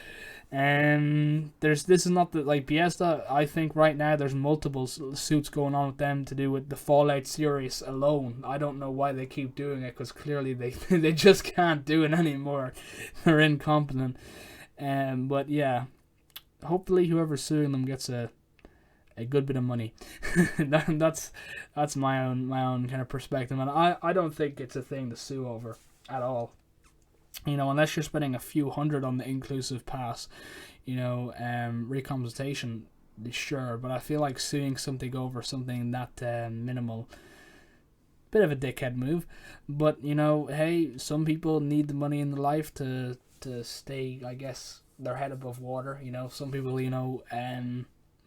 This is not the, like, Bethesda, I think right now there's multiple suits going on with them to do with the Fallout series alone. I don't know why they keep doing it, because clearly they just can't do it anymore. They're incompetent. But yeah, hopefully whoever's suing them gets a a good bit of money. That's my own kind of perspective, and I don't think it's a thing to sue over at all. Unless you're spending a few hundred on the inclusive pass, recompensation, sure, but I feel like suing something over something that minimal, bit of a dickhead move. But hey, some people need the money in their life to stay, I guess, their head above water. Some people,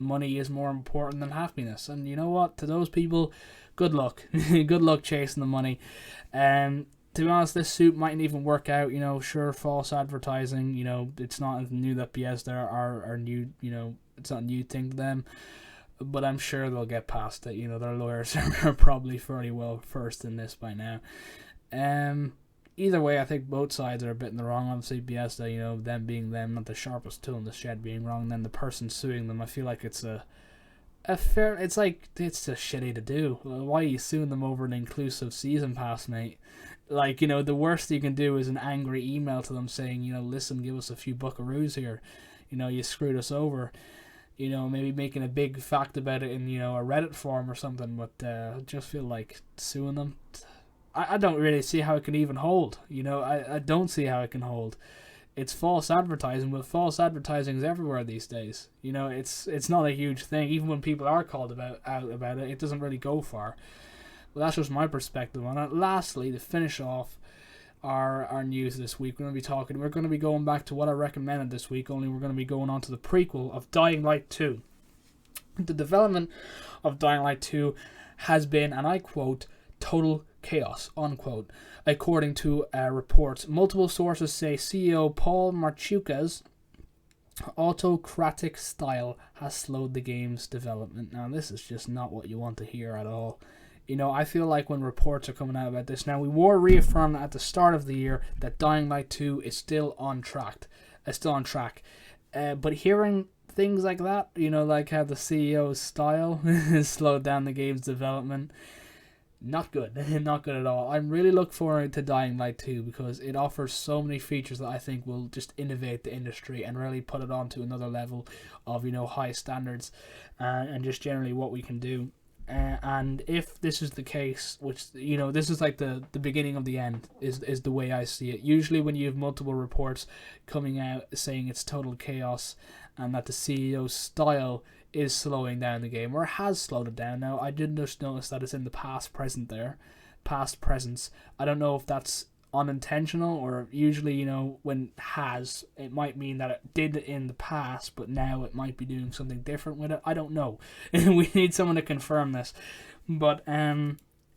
money is more important than happiness, and you know what? To those people, good luck. Good luck chasing the money. To be honest, this suit mightn't even work out. Sure, false advertising. It's not new that Bethesda are new. It's not a new thing to them, but I'm sure they'll get past it. Their lawyers are probably fairly well versed in this by now. Either way, I think both sides are a bit in the wrong. Obviously, Bethesda, them being them, not the sharpest tool in the shed, being wrong. And then the person suing them, I feel like it's a fair. It's just shitty to do. Why are you suing them over an inclusive season pass, mate? The worst you can do is an angry email to them saying, listen, give us a few buckaroos here. You screwed us over. Maybe making a big fact about it in, a Reddit forum or something. But I just feel like suing them, I don't really see how it can even hold. I don't see how it can hold. It's false advertising, but false advertising is everywhere these days. It's not a huge thing. Even when people are called out about it, it doesn't really go far. Well, that's just my perspective on it. Lastly, to finish off our news this week, we're going to be going back to what I recommended this week, only we're going to be going on to the prequel of Dying Light 2. The development of Dying Light 2 has been, and I quote, total chaos, unquote, according to reports. Multiple sources say CEO Paul Marchuka's autocratic style has slowed the game's development. Now, this is just not what you want to hear at all. I feel like when reports are coming out about this, now we were reaffirmed at the start of the year that Dying Light 2 is still on track. But hearing things like that, like how the CEO's style has slowed down the game's development, not good. Not good at all. I'm really looking forward to Dying Light 2 because it offers so many features that I think will just innovate the industry and really put it on to another level of, high standards and just generally what we can do. And if this is the case, which, this is like the beginning of the end, is the way I see it. Usually when you have multiple reports coming out saying it's total chaos and that the CEO's style is slowing down the game, or has slowed it down. Now, I did just notice that it's in the past presence. I don't know if that's unintentional, or usually, when has, it might mean that it did in the past, but now it might be doing something different with it. I don't know. We need someone to confirm this. But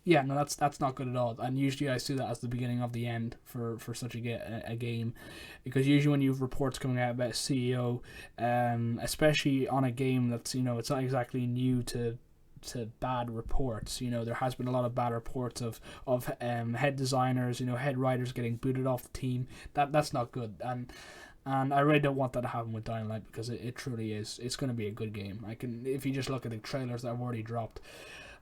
yeah, no, that's not good at all. And usually I see that as the beginning of the end for such a game, because usually when you have reports coming out about a CEO, especially on a game that's, it's not exactly new to bad reports. There has been a lot of bad reports of head designers, head writers getting booted off the team. That's not good, and I really don't want that to happen with Dying Light, because it truly is. It's going to be a good game. If you just look at the trailers that have already dropped.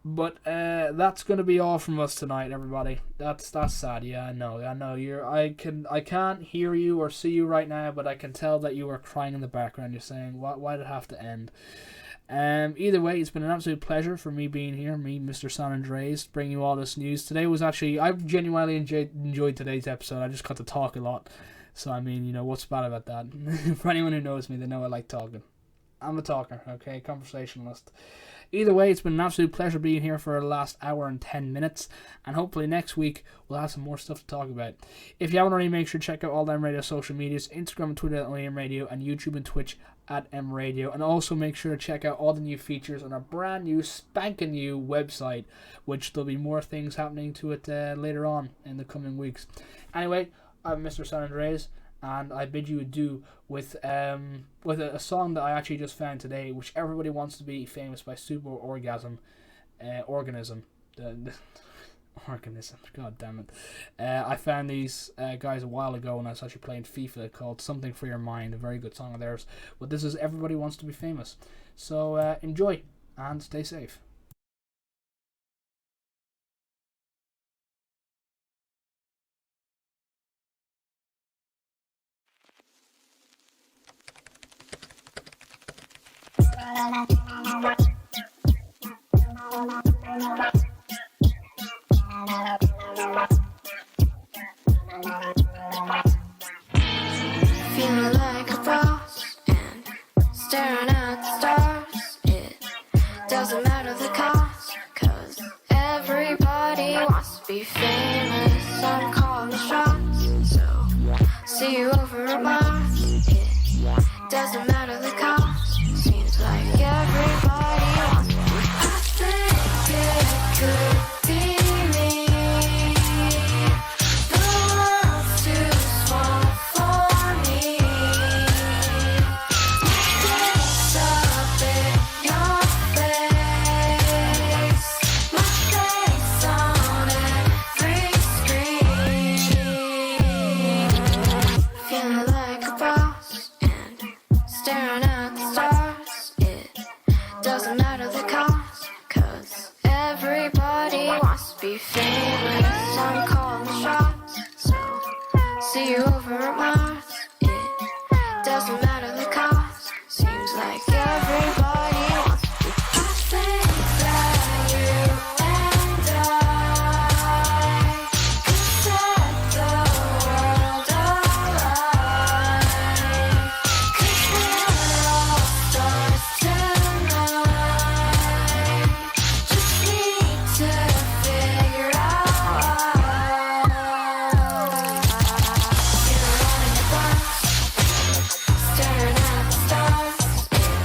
But that's going to be all from us tonight, everybody. That's sad. Yeah, I know. I can't hear you or see you right now, but I can tell that you are crying in the background. You're saying, why did it have to end? Either way, it's been an absolute pleasure for me being here, Mr. San Andres, bringing you all this news. Today was actually, I genuinely enjoyed today's episode. I just got to talk a lot. So, what's bad about that? For anyone who knows me, they know I like talking. I'm a talker, okay? Conversationalist. Either way, it's been an absolute pleasure being here for the last hour and 10 minutes. And hopefully next week, we'll have some more stuff to talk about. If you haven't already, make sure to check out all the Mradio social medias. Instagram and Twitter at Mradio, and YouTube and Twitch at Mradio. And also make sure to check out all the new features on our brand new, spanking new website, which there'll be more things happening to it later on in the coming weeks. Anyway, I'm Mr. San Andres, and I bid you adieu with a song that I actually just found today, which everybody wants to be famous by, Super Organism. Organism. God damn it. I found these guys a while ago when I was actually playing FIFA, called Something for Your Mind, a very good song of theirs. But this is Everybody Wants to Be Famous. So enjoy and stay safe. Feeling like a boss and staring at the stars. It doesn't matter the cost, 'cause everybody wants to be famous. I'm calling the shots, so see you over a Mars. It doesn't matter the cost, seems like everybody wants to be. I think it could be me. The world's too small for me. My face up in your face. My face on every screen. Feeling like a boss and staring at the stars. It doesn't matter the cost, 'cause everybody wants to be famous. I'm calling the shots, so see you over at Mars. It doesn't matter the cost, seems like everybody wants to be. I think that you and I could set the world alight. 'Cause we're all stars tonight. Just need to figure out. You're running the bus, staring at the stars. It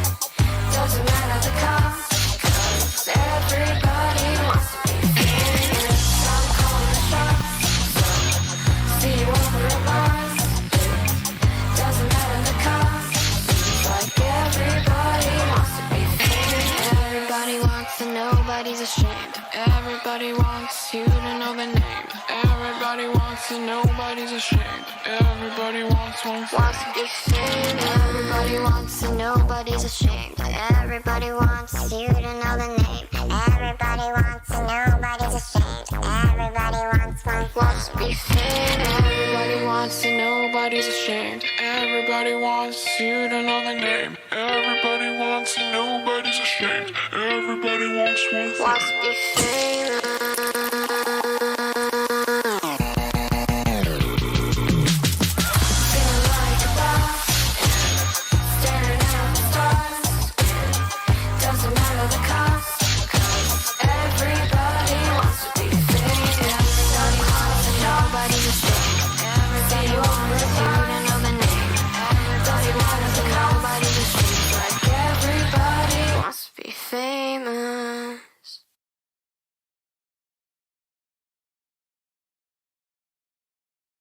doesn't matter the cost, 'cause everybody wants to be famous. I'm calling the shots, so see you over at Mars. It doesn't matter the cost, seems like everybody wants to be famous. Everybody wants to, nobody's ashamed. Everybody wants you to know the name. Everybody wants to, nobody's ashamed. Everybody wants to be famous. Everybody wants to, nobody's ashamed. Everybody wants you to know the name. Everybody wants to, nobody's ashamed. Everybody wants to be famous. Everybody wants to, nobody's ashamed. Everybody wants you to know the name. Everybody wants to, nobody's ashamed. Everybody wants to be famous.